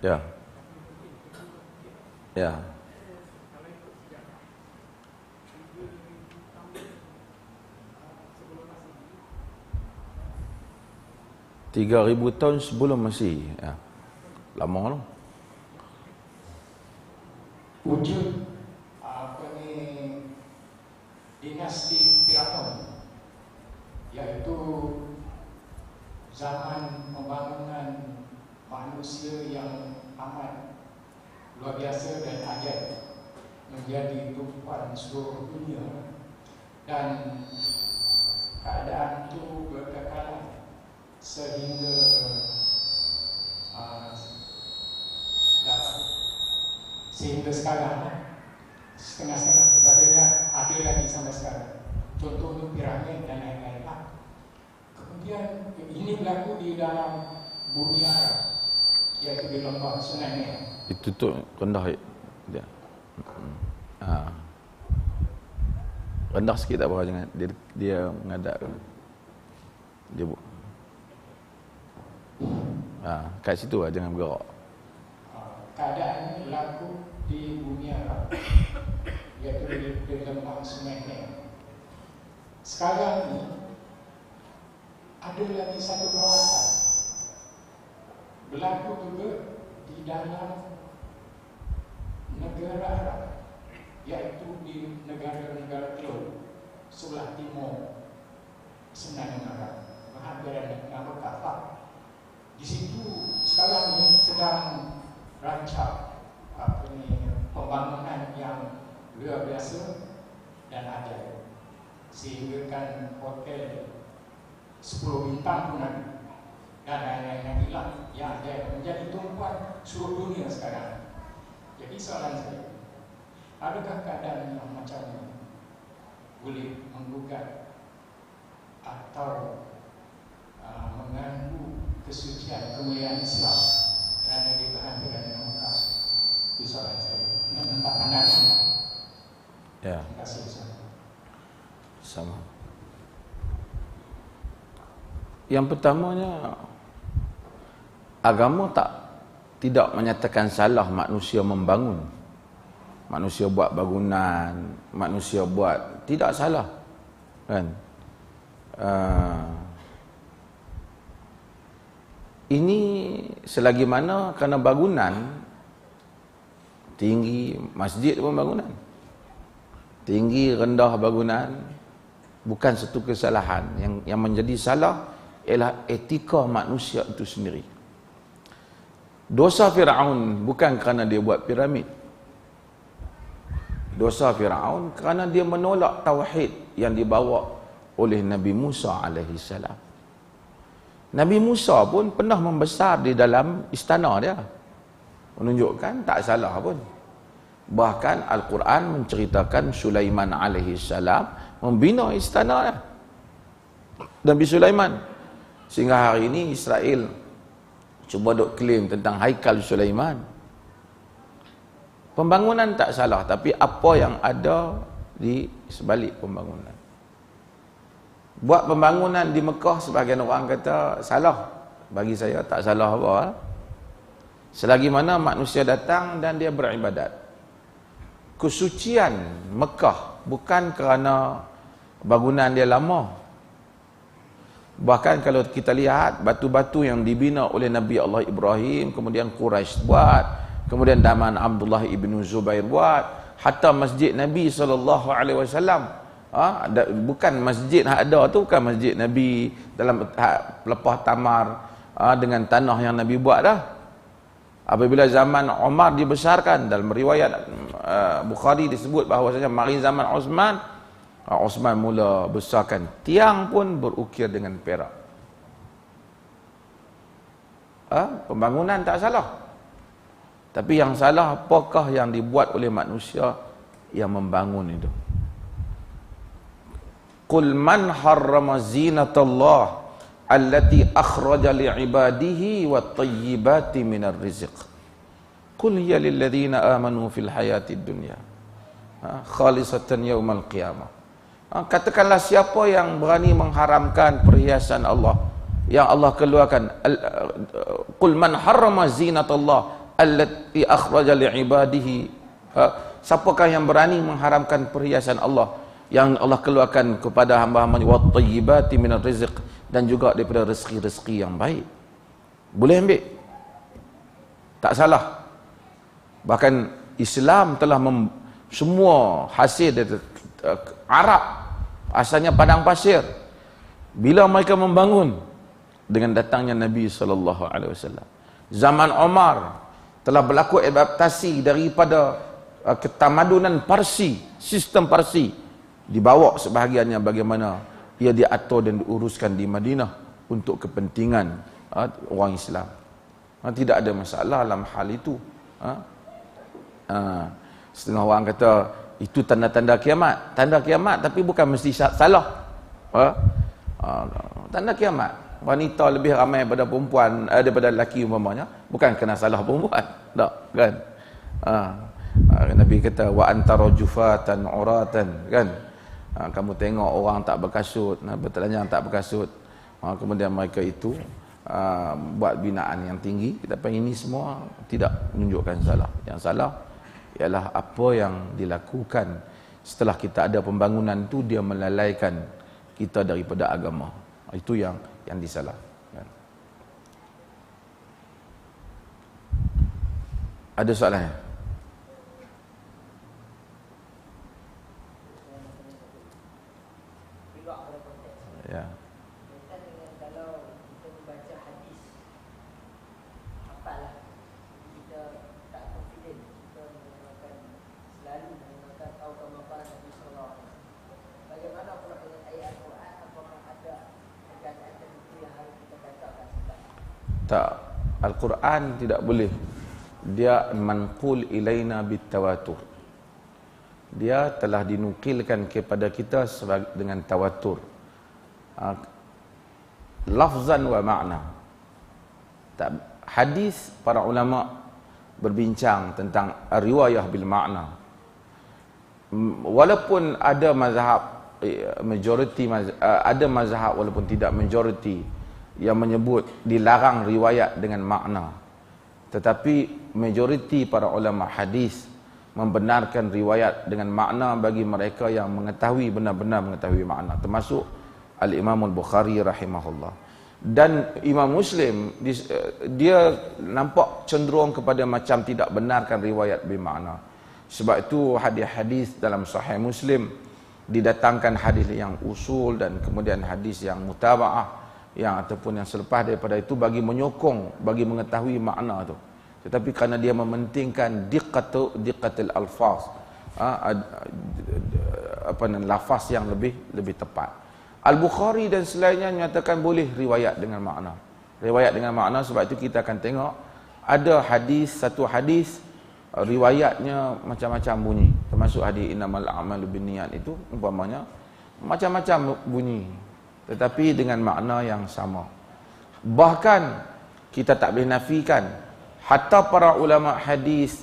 Ya. Ya. Tiga 3,000 tahun sebelum Masih. Ya. Lama lah. Wujud dinasti Firaun, yaitu zaman pembangunan manusia yang amat luar biasa dan ajaib, menjadi tumpuan seluruh dunia, dan keadaan itu berkekalan sehingga sekarang setengah-setengah kepadanya ada lagi sampai sekarang. Contoh untuk piramid dan lain-lain. Kemudian ini berlaku di dalam bumi Arab, iaitu di lembah Sungai. Itu tu rendah dia. Rendah sikit tak apa, jangan dia mengadap. Dia kat situ lah, jangan bergerak. Keadaan ini berlaku di bumi Arab, iaitu di lembah Sungai. Sekarang ini ada lagi satu kawasan berlaku juga di dalam negara Arab, iaitu di negara-negara Teluk sebelah timur Semenanjung Arab, berhadapan dengan Mekah. Di situ sekarang ini sedang rancang pembangunan yang luar biasa dan ajaib, sehingga kan hotel 10 bintang pun ada, dan lain-lain yang hilang yang ajaib menjadi tumpuan seluruh dunia sekarang. Jadi soalan saya, adakah keadaan yang macam ini boleh menggugat atau mengganggu kesucian kemuliaan Islam kerana diberhentikan dengan Mekah? Itu soalan saya. Minta pandangan. Ya. Terima kasih. Sama. Yang pertamanya, agama tidak menyatakan salah manusia membangun. Manusia buat bangunan, manusia buat, tidak salah. Kan? Ini selagi mana kerana bangunan tinggi, masjid pun bangunan. Tinggi, rendah bangunan bukan satu kesalahan. Yang menjadi salah ialah etika manusia itu sendiri. Dosa Firaun bukan kerana dia buat piramid. Dosa Firaun kerana dia menolak tauhid yang dibawa oleh Nabi Musa alaihi salam. Nabi Musa pun pernah membesar di dalam istana dia. Menunjukkan tak salah pun. Bahkan Al-Quran menceritakan Sulaiman alaihi salam membina istana dia. Nabi Sulaiman. Sehingga hari ini Israel cuba duk klaim tentang Haikal Sulaiman. Pembangunan tak salah, tapi apa yang ada di sebalik pembangunan. Buat pembangunan di Mekah, sebahagian orang kata salah. Bagi saya tak salah apa. Selagi mana manusia datang dan dia beribadat. Kesucian Mekah bukan kerana bangunan dia lama. Bahkan kalau kita lihat batu-batu yang dibina oleh Nabi Allah Ibrahim, kemudian Quraisy buat, kemudian zaman Abdullah ibn Zubair buat, hatta masjid Nabi SAW, bukan masjid yang ada tu, bukan masjid Nabi dalam pelepah tamar dengan tanah yang Nabi buat dah. Apabila zaman Umar dibesarkan, dalam riwayat Bukhari disebut bahawasanya mari zaman Osman mula besarkan tiang pun berukir dengan perak. Pembangunan tak salah, tapi yang salah apakah yang dibuat oleh manusia yang membangun itu. Qul man harrama zinatallah allati akhraja li'ibadihi wat-tayyibati minar rizq. Qul hiya lil ladzina amanu fil hayatid dunya khalisatan yaumal qiyamah. Katakanlah siapa yang berani mengharamkan perhiasan Allah yang Allah keluarkan, qul man harrama zinatallah allati akhraja li'ibadihi, siapakah yang berani mengharamkan perhiasan Allah yang Allah keluarkan kepada hamba-hambanya, wat thayyibati minar rizq, dan juga daripada rezeki-rezeki yang baik. Boleh ambil, tak salah. Bahkan Islam telah semua hasil dari Arab asalnya padang pasir. Bila mereka membangun dengan datangnya Nabi SAW, zaman Umar telah berlaku adaptasi daripada ketamadunan Parsi, sistem Parsi, dibawa sebahagiannya bagaimana ia diatur dan diuruskan di Madinah untuk kepentingan orang Islam. Tidak ada masalah dalam hal itu. Setengah orang kata itu tanda-tanda kiamat. Tanda kiamat tapi bukan mesti salah. Tanda kiamat, wanita lebih ramai daripada perempuan, daripada lelaki umpamanya, bukan kena salah perempuan, tak kan? Nabi kata wa antara jufatan uratan, kan? Kamu tengok orang tak berkasut, bertelanjang tak berkasut, kemudian mereka itu buat binaan yang tinggi. Tapi ini semua tidak menunjukkan salah. Yang salah ialah apa yang dilakukan setelah kita ada pembangunan itu, dia melalaikan kita daripada agama. Itu yang disalah. Ada soalan? Ya. Kalau kita membaca hadis, apalah kita tak confident, kita menggunakan selalu menggunakan tahu kemampuan Nabi Sallallahu Alaihi Wasallam. Bagaimana pula dengan ayat Al-Quran? Apakah ada perkataan tertentu yang harus kita katakan? Tak, Al-Quran tidak boleh. Dia manqul ilaina bitawatur. Dia telah dinukilkan kepada kita dengan tawatur. Lafzan wa makna. Hadis, para ulama berbincang tentang riwayah bil makna. Walaupun ada mazhab majoriti, ada mazhab walaupun tidak majoriti yang menyebut dilarang riwayat dengan makna, tetapi majoriti para ulama hadis membenarkan riwayat dengan makna bagi mereka yang mengetahui, benar-benar mengetahui makna, termasuk Al-Imam Al-Bukhari rahimahullah. Dan Imam Muslim, dia nampak cenderung kepada macam tidak benarkan riwayat bermakna. Sebab itu hadis-hadis dalam Sahih Muslim didatangkan hadis yang usul dan kemudian hadis yang mutaba'ah, yang ataupun yang selepas daripada itu bagi menyokong, bagi mengetahui makna tu. Tetapi kerana dia mementingkan diqqatul alfaz, lafaz yang lebih tepat. Al-Bukhari dan selainnya menyatakan boleh riwayat dengan makna. Riwayat dengan makna, sebab itu kita akan tengok ada hadis, satu hadis riwayatnya macam-macam bunyi, termasuk hadis innamal a'malu binniyat itu umpamanya macam-macam bunyi, tetapi dengan makna yang sama. Bahkan kita tak boleh nafikan, hatta para ulama hadis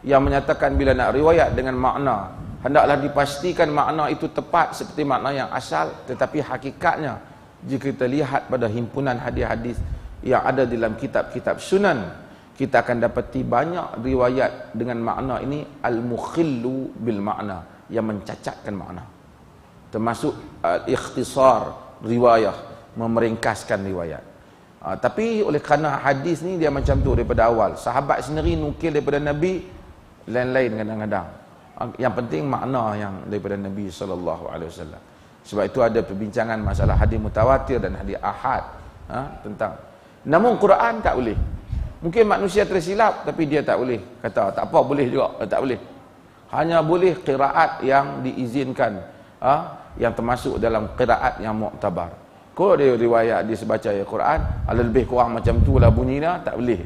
yang menyatakan bila nak riwayat dengan makna, hendaklah dipastikan makna itu tepat seperti makna yang asal. Tetapi hakikatnya, jika kita lihat pada himpunan hadis-hadis yang ada dalam kitab-kitab sunan, kita akan dapati banyak riwayat dengan makna ini al-mukhillu bil makna, yang mencacatkan makna, termasuk ikhtisar riwayah, memeringkaskan riwayat. Tapi oleh kerana hadis ni dia macam tu daripada awal, sahabat sendiri nukil daripada Nabi, lain-lain kadang-kadang. Yang penting makna yang daripada Nabi SAW. Sebab itu ada perbincangan masalah hadis mutawatir dan hadis ahad, tentang. Namun Quran tak boleh. Mungkin manusia tersilap, tapi dia tak boleh kata tak apa, boleh juga, tak boleh. Hanya boleh qiraat yang diizinkan, yang termasuk dalam qiraat yang muktabar. Kalau dia riwayat dia sebaca ayat Quran, lebih kurang macam itulah bunyinya, tak boleh.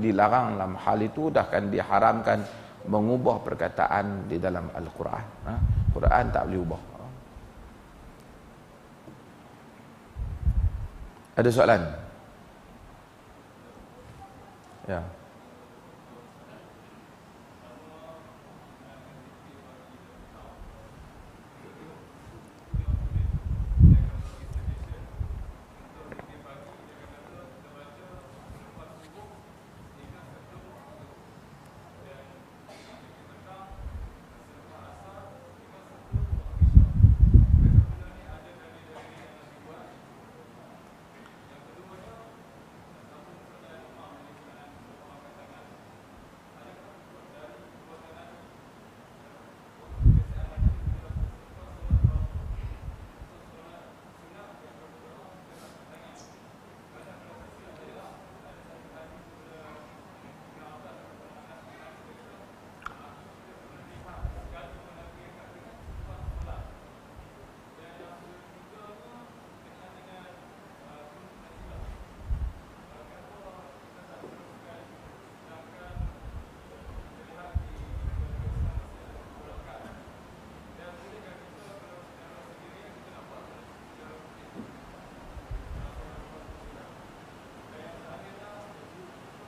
Dilarang dalam hal itu, bahkan diharamkan mengubah perkataan di dalam Al-Quran. Quran tak boleh ubah. Ada soalan? Ya.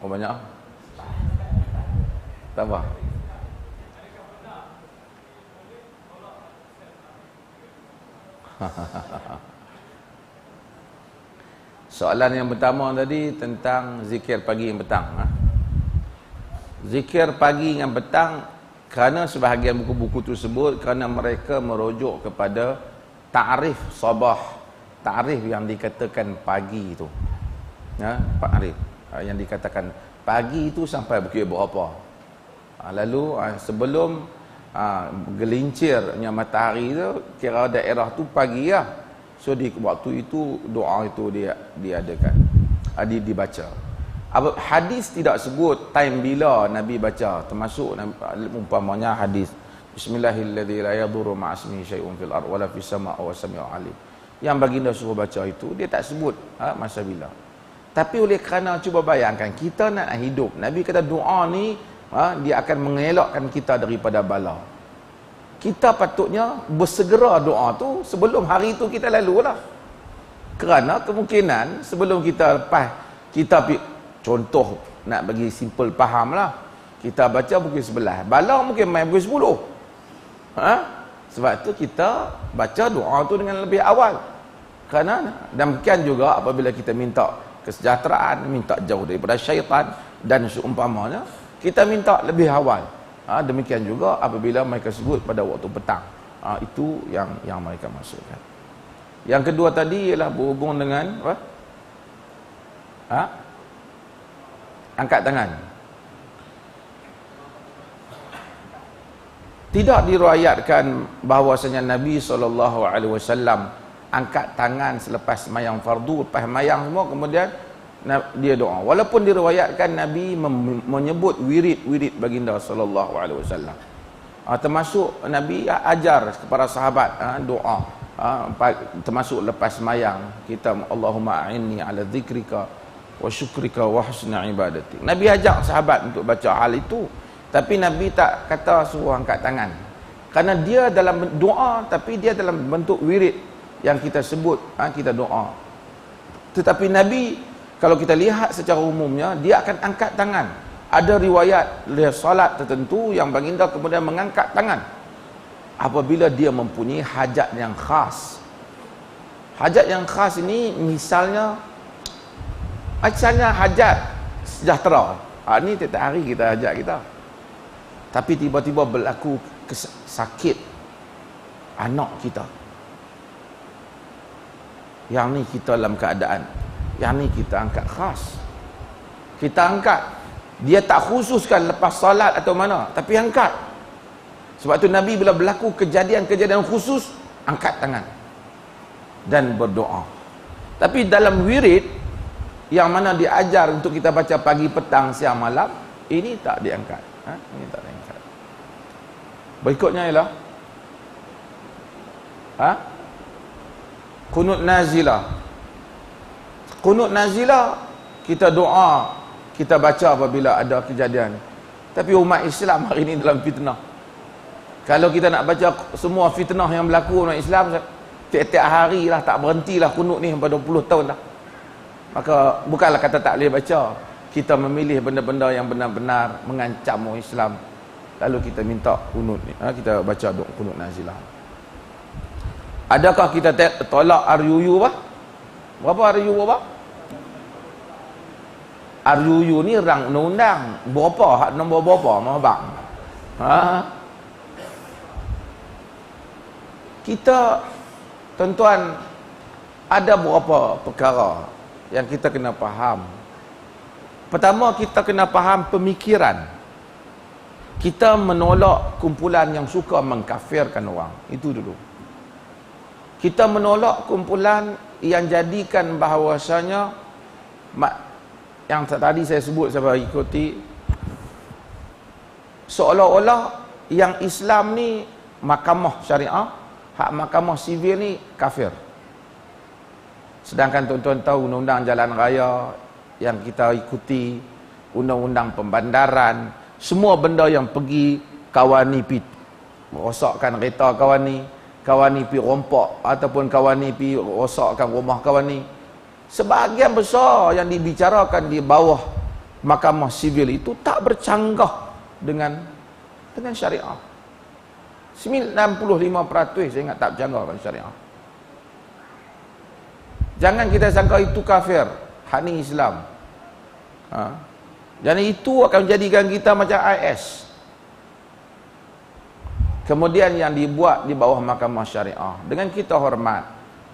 Oh banyak. Tak apa. Soalan yang pertama tadi tentang zikir pagi dan petang. Zikir pagi dan petang, kerana sebahagian buku-buku tersebut, kerana mereka merujuk kepada ta'rif sabah, ta'rif yang dikatakan pagi itu. Ya, ta'rif yang dikatakan pagi itu sampai pukul berapa. Lalu sebelum gelincirnya matahari itu, kira daerah tu pagi lah. So di waktu itu doa itu diadakan, dibaca. Hadis tidak sebut time bila Nabi baca, termasuk umpamanya hadis Bismillahirrahmanirrahim la yadurru ma'asmihi syai'un fil ardh wala fis sama'i wa sami'ul alim. Yang baginda suruh baca itu dia tak sebut masa bila. Tapi oleh kerana cuba bayangkan kita nak hidup, Nabi kata doa ni dia akan mengelakkan kita daripada bala. Kita patutnya bersegera doa tu sebelum hari tu kita lalulah. Kerana kemungkinan sebelum kita lepas, kita contoh nak bagi simple faham lah, kita baca pukul 11, bala mungkin main pukul 10. Sebab tu kita baca doa tu dengan lebih awal. Kerana demikian juga apabila kita minta kesejahteraan, minta jauh daripada syaitan dan seumpamanya, kita minta lebih awal. Demikian juga apabila mereka sebut pada waktu petang. Itu yang mereka maksudkan. Yang kedua tadi ialah berhubung dengan apa? Angkat tangan. Tidak diriwayatkan bahawasanya Nabi SAW angkat tangan selepas sembahyang fardu, lepas sembahyang semua kemudian dia doa. Walaupun diriwayatkan Nabi menyebut wirid-wirid baginda sallallahu alaihi wasallam. Termasuk Nabi ajar kepada sahabat doa. Termasuk lepas sembahyang kita Allahumma a'inni ala dzikrika wa syukrika wa husni ibadatik. Nabi ajak sahabat untuk baca hal itu, tapi Nabi tak kata suruh angkat tangan. Kerana dia dalam doa, tapi dia dalam bentuk wirid yang kita sebut, kita doa. Tetapi Nabi, kalau kita lihat secara umumnya, dia akan angkat tangan. Ada riwayat salat tertentu yang baginda kemudian mengangkat tangan apabila dia mempunyai hajat yang khas. Hajat yang khas ini misalnya hajat sejahtera. Ini tiap hari kita hajat kita. Tapi tiba-tiba berlaku sakit anak kita. Yang ni kita dalam keadaan, yang ni kita angkat khas. Kita angkat. Dia tak khususkan lepas salat atau mana, tapi angkat. Sebab tu Nabi bila berlaku kejadian-kejadian khusus, angkat tangan dan berdoa. Tapi dalam wirid yang mana diajar untuk kita baca pagi, petang, siang, malam, ini tak diangkat. Ini tak diangkat. Berikutnya ialah Qunut nazilah. Qunut nazilah kita doa, kita baca apabila ada kejadian. Tapi umat Islam hari ini dalam fitnah. Kalau kita nak baca semua fitnah yang berlaku umat Islam, tiap-tiap hari lah, tak berhentilah qunut ni sampai 20 tahun dah. Maka bukanlah kata tak boleh baca. Kita memilih benda-benda yang benar-benar mengancam umat Islam, lalu kita minta qunut ni. Kita baca doa qunut nazilah. Adakah kita tolak RUU apa? Berapa RUU apa? RUU ni rang undang-undang. Berapa? Hak nombor berapa? Mau bang? Kita, tuan-tuan, ada beberapa perkara yang kita kena faham. Pertama, kita kena faham pemikiran. Kita menolak kumpulan yang suka mengkafirkan orang. Itu dulu. Kita menolak kumpulan yang jadikan bahawasanya yang tadi saya sebut, saya ikuti, seolah-olah yang Islam ni mahkamah syariah, hak mahkamah sivil ni kafir. Sedangkan tuan-tuan tahu undang-undang jalan raya yang kita ikuti, undang-undang pembandaran, semua benda yang pergi kawani rosakkan kereta kawani pi rompak ataupun kawani pi rosakkan rumah kawani, sebahagian besar yang dibicarakan di bawah mahkamah sivil itu tak bercanggah dengan syariah. 95% saya ingat tak bercanggah dengan syariah. Jangan kita sangka itu kafir, hak ni Islam. Dan itu akan menjadikan kita macam IS. Kemudian yang dibuat di bawah mahkamah syariah, dengan kita hormat,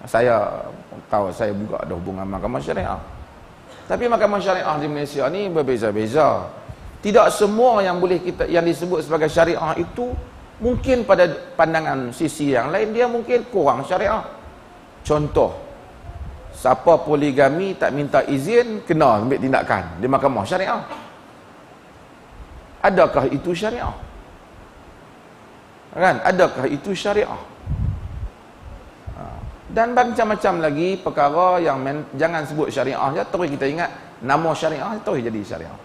saya tahu saya juga ada hubungan mahkamah syariah, tapi mahkamah syariah di Malaysia ni berbeza-beza. Tidak semua yang boleh kita yang disebut sebagai syariah itu mungkin pada pandangan sisi yang lain dia mungkin kurang syariah. Contoh, siapa poligami tak minta izin kena ambil tindakan di mahkamah syariah. Adakah itu syariah? Kan? Adakah itu syariah? Dan macam-macam lagi perkara yang jangan sebut syariah je, terus kita ingat nama syariah terus jadi syariah.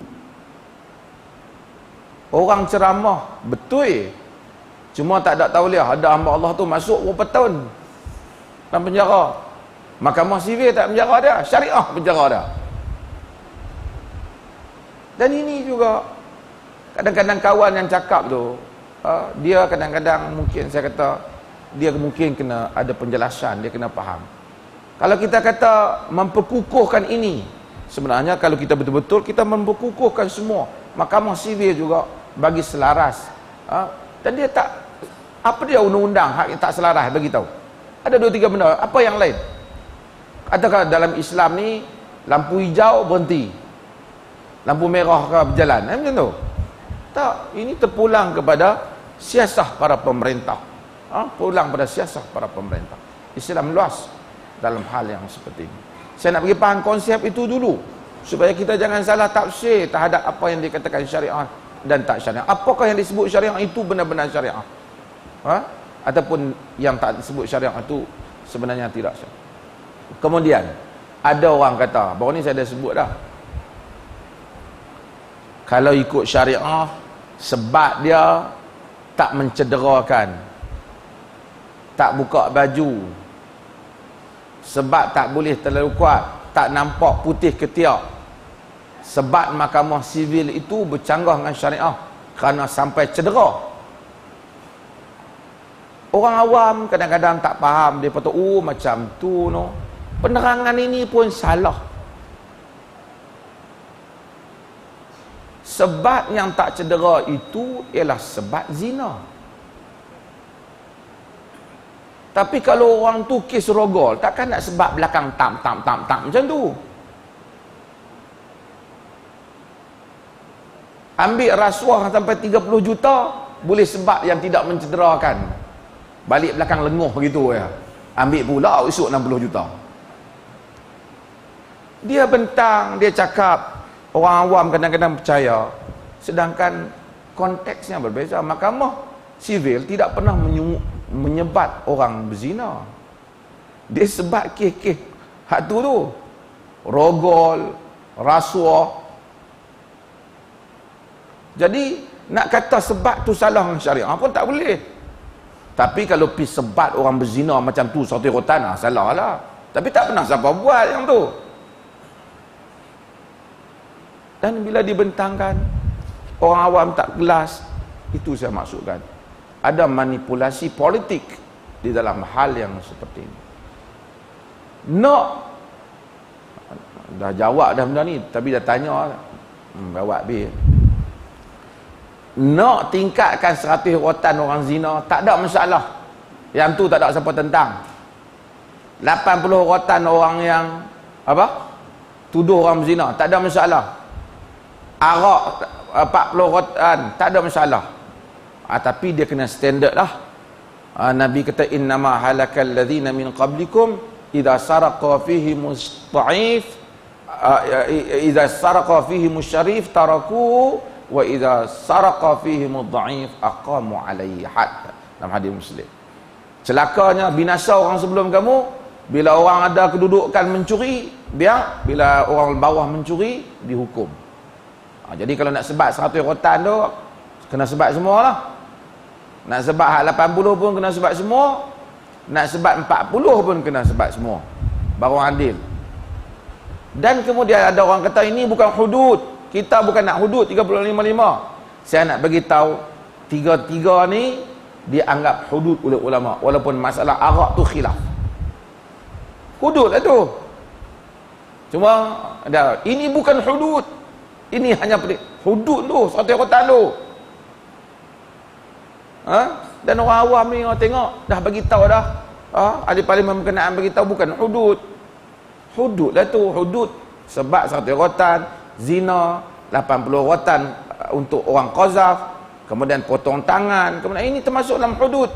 Orang ceramah betul, cuma tak ada tauliah, ada hamba Allah tu masuk berapa tahun dalam penjara. Mahkamah sivil tak penjara dia, syariah penjara dia. Dan ini juga kadang-kadang kawan yang cakap tu, dia kadang-kadang mungkin saya kata dia mungkin kena ada penjelasan, dia kena faham. Kalau kita kata memperkukuhkan ini, sebenarnya kalau kita betul-betul kita memperkukuhkan semua, mahkamah sivil juga bagi selaras. Dan dia tak, apa dia undang-undang hak tak selaras bagi tahu. Ada 2-3 benda, apa yang lain? Adakah dalam Islam ni lampu hijau berhenti, lampu merah ke berjalan, macam tu? Tak, ini terpulang kepada siasah para pemerintah. Pulang pada siasah para pemerintah. Islam luas dalam hal yang seperti ini. Saya nak bagi faham konsep itu dulu, supaya kita jangan salah tafsir terhadap apa yang dikatakan syariah dan tak syariah. Apakah yang disebut syariah itu benar-benar syariah, ataupun yang tak disebut syariah itu sebenarnya tidak syariah. Kemudian ada orang kata, baru ni saya dah sebut dah, kalau ikut syariah sebab dia tak mencederakan, tak buka baju, sebab tak boleh terlalu kuat, tak nampak putih ketiak, sebab mahkamah sivil itu bercanggah dengan syariah kerana sampai cedera. Orang awam kadang-kadang tak faham, dia kata macam tu no. Penerangan ini pun salah. Sebab yang tak cedera itu ialah sebab zina. Tapi kalau orang tu kes rogol, takkan nak sebab belakang tam macam tu. Ambil rasuah sampai 30 juta boleh sebab yang tidak mencederakan. Balik belakang lenguh begitu ya. Ambil pula esok 60 juta. Dia bentang, dia cakap, orang awam kadang-kadang percaya, sedangkan konteksnya berbeza. Mahkamah sivil tidak pernah menyebat orang berzina. Dia sebat kes-kes hak tu, rogol, rasuah. Jadi nak kata sebat tu salah dengan syariah pun tak boleh. Tapi kalau pergi sebat orang berzina macam tu satu rotan, salah lah. Tapi tak pernah siapa buat yang tu. Dan bila dibentangkan, orang awam tak gelas, itu saya maksudkan. Ada manipulasi politik di dalam hal yang seperti ini. Dah jawab dah benda ni, tapi dah tanya, bawa habis. Nak tingkatkan 100 rotan orang zina, tak ada masalah. Yang tu tak ada siapa tentang. 80 rotan orang yang tuduh orang berzina, tak ada masalah. Arak 40 rotan, tak ada masalah. Tapi dia kena standard lah. Nabi kata innama halakal ladzina min qablikum idza saraqa fihi musta'if idza saraqa fihi musyarif taraku wa idza saraqa fihi mudha'if aqamu alaihi had. Dalam hadis Muslim. Celakanya binasa orang sebelum kamu bila orang ada kedudukan mencuri, biar bila orang bawah mencuri dihukum. Jadi kalau nak sebat 100 rotan tu kena sebat semualah. Nak sebat hak 80 pun kena sebat semua. Nak sebat 40 pun kena sebat semua. Baru adil. Dan kemudian ada orang kata ini bukan hudud. Kita bukan nak hudud 35-5. Saya nak bagi tahu, tiga-tiga ni dianggap hudud oleh ulama, walaupun masalah arak tu khilaf. Hudud lah tu. Cuma ini bukan hudud. Ini hanya hudud tu, satu rotan tu. Dan orang awam ni orang tengok dah bagi tahu dah. Ahli parlimen berkenaan bagi tahu bukan hudud. Hudud lah tu, hudud sebab satu rotan, zina, 80 rotan untuk orang qazaf, kemudian potong tangan, kemudian ini termasuk dalam hudud.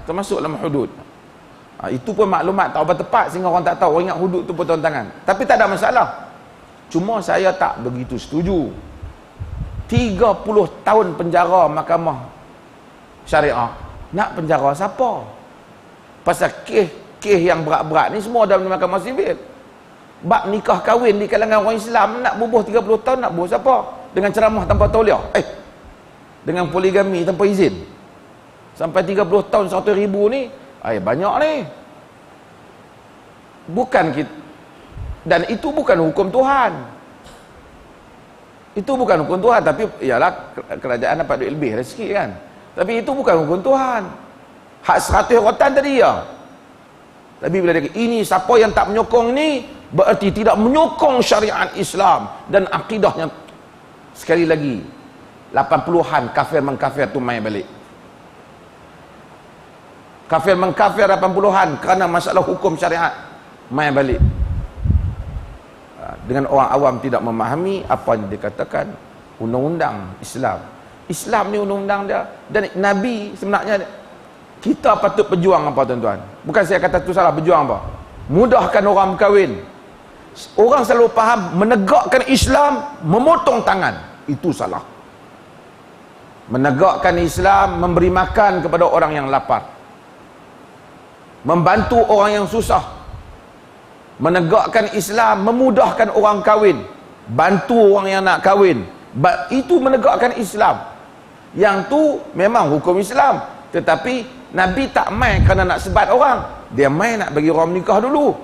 Termasuk dalam hudud. Itu pun maklumat tak apa tepat sehingga orang tak tahu. Orang ingat hudud tu potong tangan. Tapi tak ada masalah. Cuma saya tak begitu setuju. 30 tahun penjara mahkamah syariah. Nak penjara siapa? Pasal kes yang berat-berat ni semua dalam mahkamah sivil. Bab nikah kahwin di kalangan orang Islam nak bubuh 30 tahun, nak bubuh siapa? Dengan ceramah tanpa tauliah. Dengan poligami tanpa izin. Sampai 30 tahun 100,000 ni, banyak ni. Bukan kita. Dan itu bukan hukum Tuhan. Itu bukan hukum Tuhan, tapi ialah kerajaan dapat duit lebih rezeki kan. Tapi itu bukan hukum Tuhan. Hak 100 rotan tadi ya. Tapi bila dia ini siapa yang tak menyokong ni, berarti tidak menyokong syariat Islam dan akidahnya. Sekali lagi, 80-an kafir mengkafir tu main balik. Kafir mengkafir 80-an kerana masalah hukum syariat main balik. Dengan orang awam tidak memahami apa yang dikatakan undang-undang Islam. Islam ni undang-undang dia. Dan Nabi sebenarnya, kita patut berjuang apa tuan-tuan? Bukan saya kata tu salah, berjuang apa? Mudahkan orang berkahwin. Orang selalu faham menegakkan Islam, memotong tangan. Itu salah. Menegakkan Islam, memberi makan kepada orang yang lapar. Membantu orang yang susah. Menegakkan Islam, memudahkan orang kahwin. Bantu orang yang nak kahwin. Itu menegakkan Islam. Yang tu memang hukum Islam. Tetapi Nabi tak main kerana nak sebat orang. Dia main nak bagi orang menikah dulu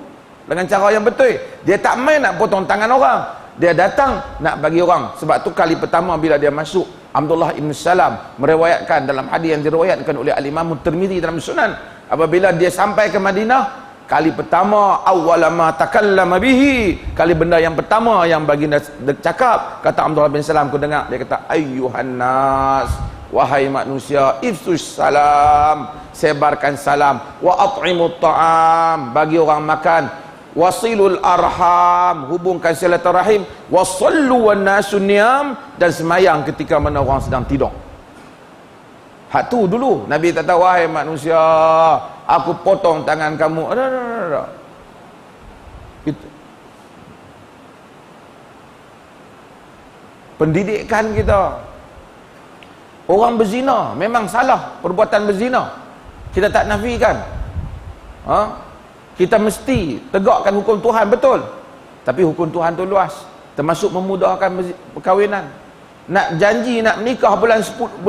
dengan cara yang betul. Dia tak main nak potong tangan orang. Dia datang nak bagi orang. Sebab tu kali pertama bila dia masuk, Abdullah ibn Salam meriwayatkan dalam hadis yang diriwayatkan oleh Al-Imam Tirmizi dalam Sunan, apabila dia sampai ke Madinah, kali pertama awwalama takallama bihi, kali benda yang pertama yang baginda cakap, kata Abdullah bin Salam, aku dengar dia kata, ayyuhan nas, wahai manusia, ifsus salam, sebarkan salam, wa at'imut ta'am, bagi orang makan, wasilul arham, hubungkan silaturahim, wasallu wan nasu niyam, dan semayang ketika mana orang sedang tidur. Hak tu dulu Nabi kata, wahai manusia, aku potong tangan kamu. Itu pendidikan kita. Orang berzina memang salah, perbuatan berzina kita tak nafikan. Kita mesti tegakkan hukum Tuhan, betul. Tapi hukum Tuhan tu luas, termasuk memudahkan perkahwinan. Nak janji nak menikah bulan 1,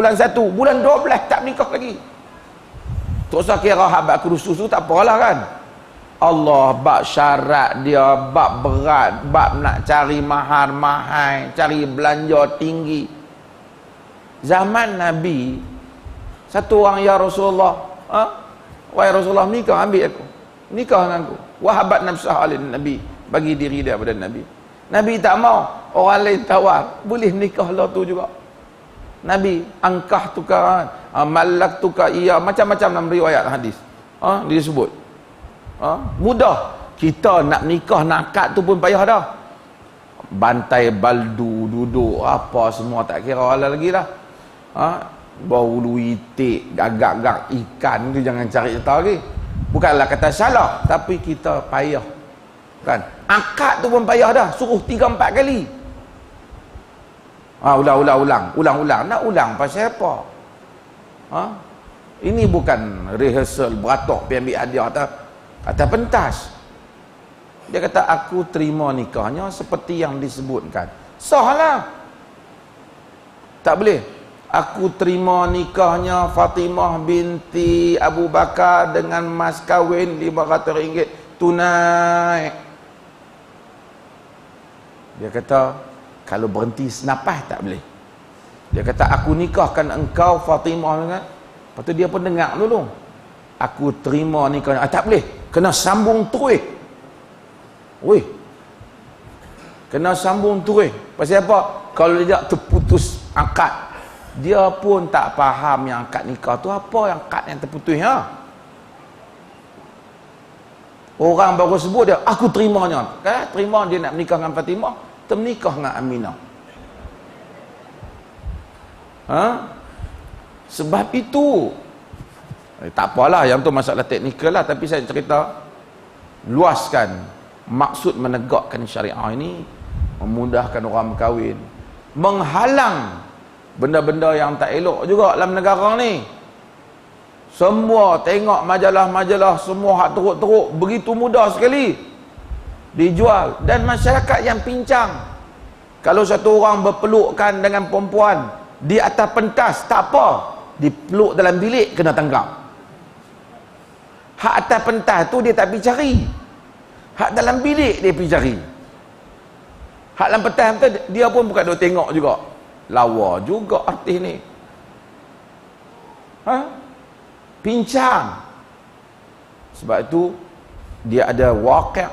bulan 12 tak menikah lagi. Tak usah kira habat kursus tu tak apalah kan. Allah bab syarat dia, bab berat, bab nak cari mahar mahal, cari belanja tinggi. Zaman Nabi, satu orang, ya Rasulullah, wahai Rasulullah, nikah, ambil aku, nikah dengan aku. Wahabat nafsah alin Nabi, bagi diri dia pada Nabi. Nabi tak mau, orang lain tawar, boleh nikah lah tu juga. Nabi angkah tukar, malak tukar, iya, macam-macam dalam riwayat hadis. Dia sebut. Mudah. Kita nak nikah, nak akad tu pun payah dah. Bantai baldu, duduk, apa semua tak kira lah lagi dah. Bau itik, gagak-gag ikan tu jangan cari tahu lagi. Bukanlah kata salah, tapi kita payah. Kan? Akad tu pun payah dah, suruh 3-4 kali. Ulang. Nak ulang pasal apa? Ini bukan rehearsal beratok pergi ambil hadiah atas pentas. Dia kata, aku terima nikahnya seperti yang disebutkan. Sahlah. Tak boleh. Aku terima nikahnya Fatimah binti Abu Bakar dengan mas kahwin RM500 tunai. Dia kata, kalau berhenti senapas tak boleh. Dia kata, aku nikahkan engkau Fatimah dengan. Lepas tu dia pun dengar dulu. Aku terima nikah. Tak boleh. Kena sambung terus. Weh. Kena sambung terus. Pasal apa? Kalau dia terputus akad, dia pun tak faham yang akad nikah tu apa yang akad yang terputus. Orang baru sebut dia, aku terimanya. Terima dia nak menikah dengan Fatimah, termenikah dengan Aminah. Sebab itu tak apalah, yang tu masalah teknikal lah, tapi saya cerita luaskan maksud menegakkan syariah ini, memudahkan orang berkahwin, menghalang benda-benda yang tak elok juga dalam negara ni. Semua tengok majalah-majalah, semua hak teruk-teruk begitu mudah sekali dijual, dan masyarakat yang pincang. Kalau satu orang berpelukkan dengan perempuan di atas pentas, tak apa, dipeluk dalam bilik kena tangkap. Hak atas pentas tu dia tak pergi cari, hak dalam bilik dia pergi cari. Hak dalam pentas tu dia pun bukan duk tengok juga. Lawa juga artis ni. Pincang. Sebab itu dia ada waqi'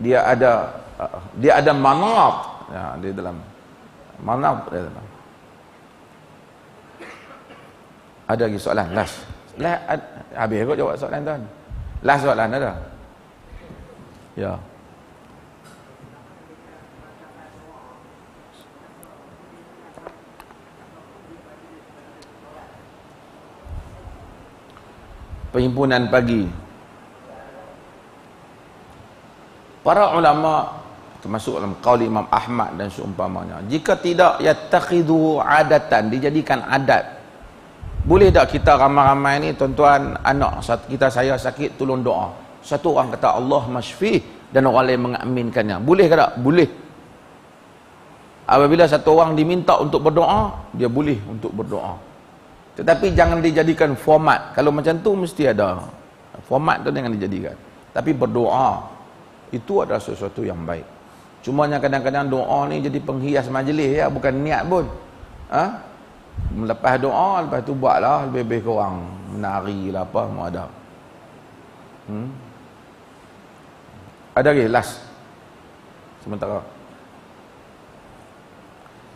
dia ada manat dia dalam manat dia dalam. Ada lagi soalan last habis kot jawab soalan tuan. Last soalan ada. Ya. Perhimpunan pagi. Para ulama termasuk dalam qaul Imam Ahmad dan seumpamanya, jika tidak yattakhidhu adatan, dijadikan adat. Boleh tak kita ramai-ramai ni tuan-tuan, anak kita saya sakit tolong doa. Satu orang kata Allah masyfi dan orang lain mengaminkannya. Boleh ke tak? Boleh. Apabila satu orang diminta untuk berdoa, dia boleh untuk berdoa. Tetapi jangan dijadikan format. Kalau macam tu mesti ada format tu, jangan dijadikan. Tapi berdoa itu adalah sesuatu yang baik. Cumanya kadang-kadang doa ni jadi penghias majlis ya, bukan niat pun. Lepas doa, lepas tu buatlah lebih-lebih korang menari lah apa mau ada. Ada lagi last sementara.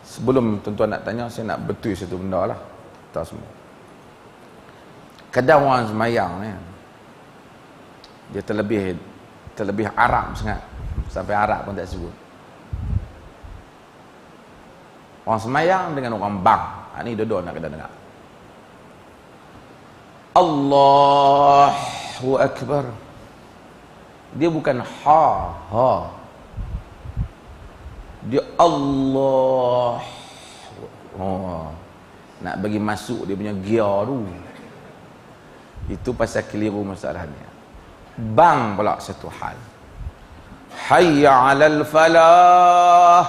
Sebelum tuan-tuan nak tanya, saya nak betul satu benda lah. Semua. Kadang orang semayang ni, dia terlebih Arab sangat, sampai Arab pun tak sebut. Orang semayang dengan orang bang. Ini dua-dua nak kena dengar. Allahu Akbar. Dia bukan ha. Dia Allah. Nak bagi masuk dia punya gear tu. Itu pasal keliru masalahnya. Bang pula satu hal. Hayya 'alal falah.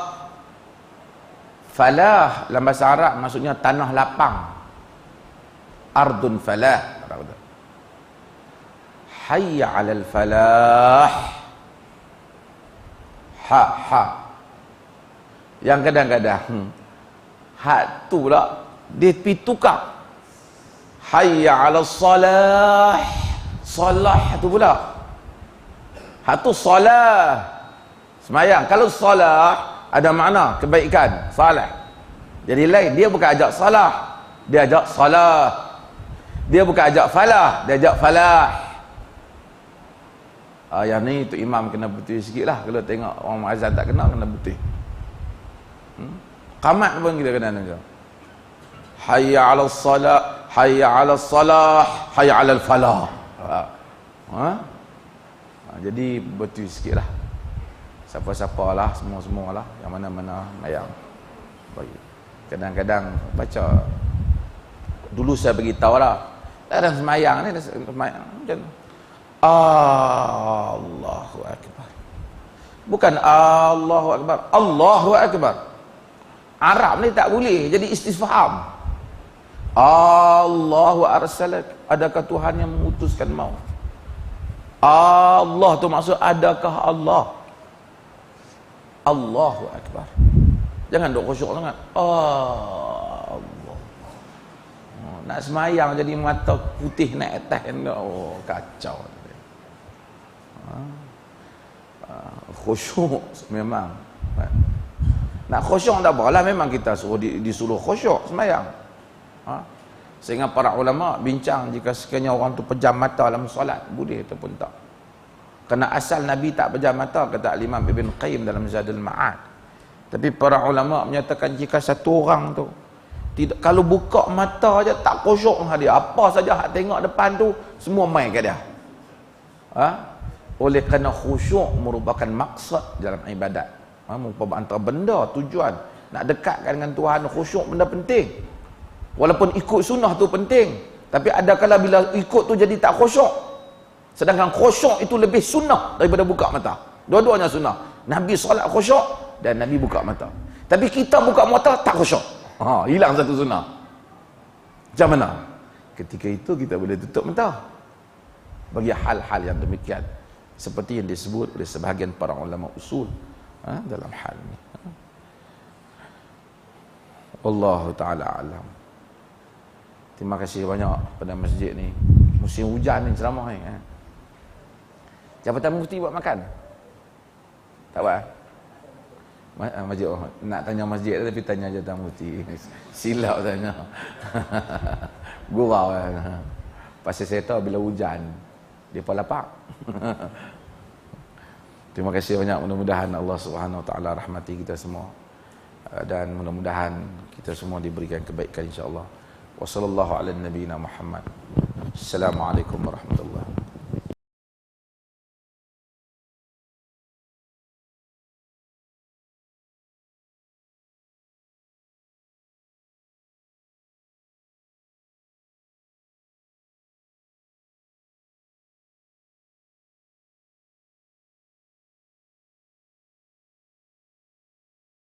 Falah dalam bahasa Arab maksudnya tanah lapang. Ardun falah. Hayya 'alal falah. Ha. Yang kadang-kadang hak tu pula dia pergi tukar. Hayya 'ala salah. Salah tu pula. Hak tu salah. Semayang. Kalau salah ada makna kebaikan, salah. Jadi lain, dia bukan ajak salah, dia ajak salah. Dia bukan ajak falah, dia ajak falah. Yang ni tu imam kena betul sikitlah. Kalau tengok orang azan tak kenal, kena betul. Qamat pun kita kena dengar. Hayya 'alal salah, hayya 'alal salah, hayya 'alal falah. Jadi betul sikitlah. Siapa-siapa lah, semua-semua lah, yang mana-mana mayang. Baik. Kadang-kadang baca. Dulu saya beritahu lah, dalam semayang ni, semayang macam Allahu Akbar. Bukan Allahu Akbar, Allahu Akbar. Arab ni tak boleh jadi istifham. Allahu arsalak, adakah Tuhan yang mengutuskan mau? Allah tu maksud adakah Allah? Allahu Akbar. Jangan duk khusyuk sangat. Allah. Nak semayang jadi mata putih naik atas. Oh, kacau. Khusyuk memang. Nak khusyuk tak apalah, memang kita suruh disuruh khusyuk semayang. Sehingga para ulama bincang jika sekiranya orang tu pejam mata dalam solat, boleh ataupun tak. Kerana asal Nabi tak pejam mata, kata Imam Ibn Qayyim dalam Zadul Ma'ad. Tapi para ulama menyatakan jika satu orang tu tidak, kalau buka mata aja tak khusyuk dengan dia, apa saja hak tengok depan tu semua main kat dia. Oleh kerana khusyuk merupakan maksud dalam ibadat. Merupakan antara benda tujuan nak dekatkan dengan Tuhan. Khusyuk benda penting. Walaupun ikut sunnah tu penting, tapi ada kala bila ikut tu jadi tak khusyuk. Sedangkan khusyuk itu lebih sunnah daripada buka mata. Dua-duanya sunnah. Nabi solat khusyuk dan Nabi buka mata. Tapi kita buka mata tak khusyuk. Hilang satu sunnah. Macam mana? Ketika itu kita boleh tutup mata. Bagi hal-hal yang demikian, seperti yang disebut oleh sebahagian para ulama usul dalam hal ini. Wallahu ta'ala alam. Terima kasih banyak pada masjid ni. Musim hujan ni ceramah ni. Jabatan Mufti buat makan? Tak buat? Masjid, nak tanya masjid tapi tanya Jabatan Mufti. Silap tanya. Gurau kan. Pasal saya tahu bila hujan dia pun lapak. Terima kasih banyak. Mudah-mudahan Allah Subhanahu Wa Taala rahmati kita semua, dan mudah-mudahan kita semua diberikan kebaikan insya-Allah. Wassallallahu ala nabiyyina Muhammad. Assalamualaikum warahmatullahi wabarakatuh.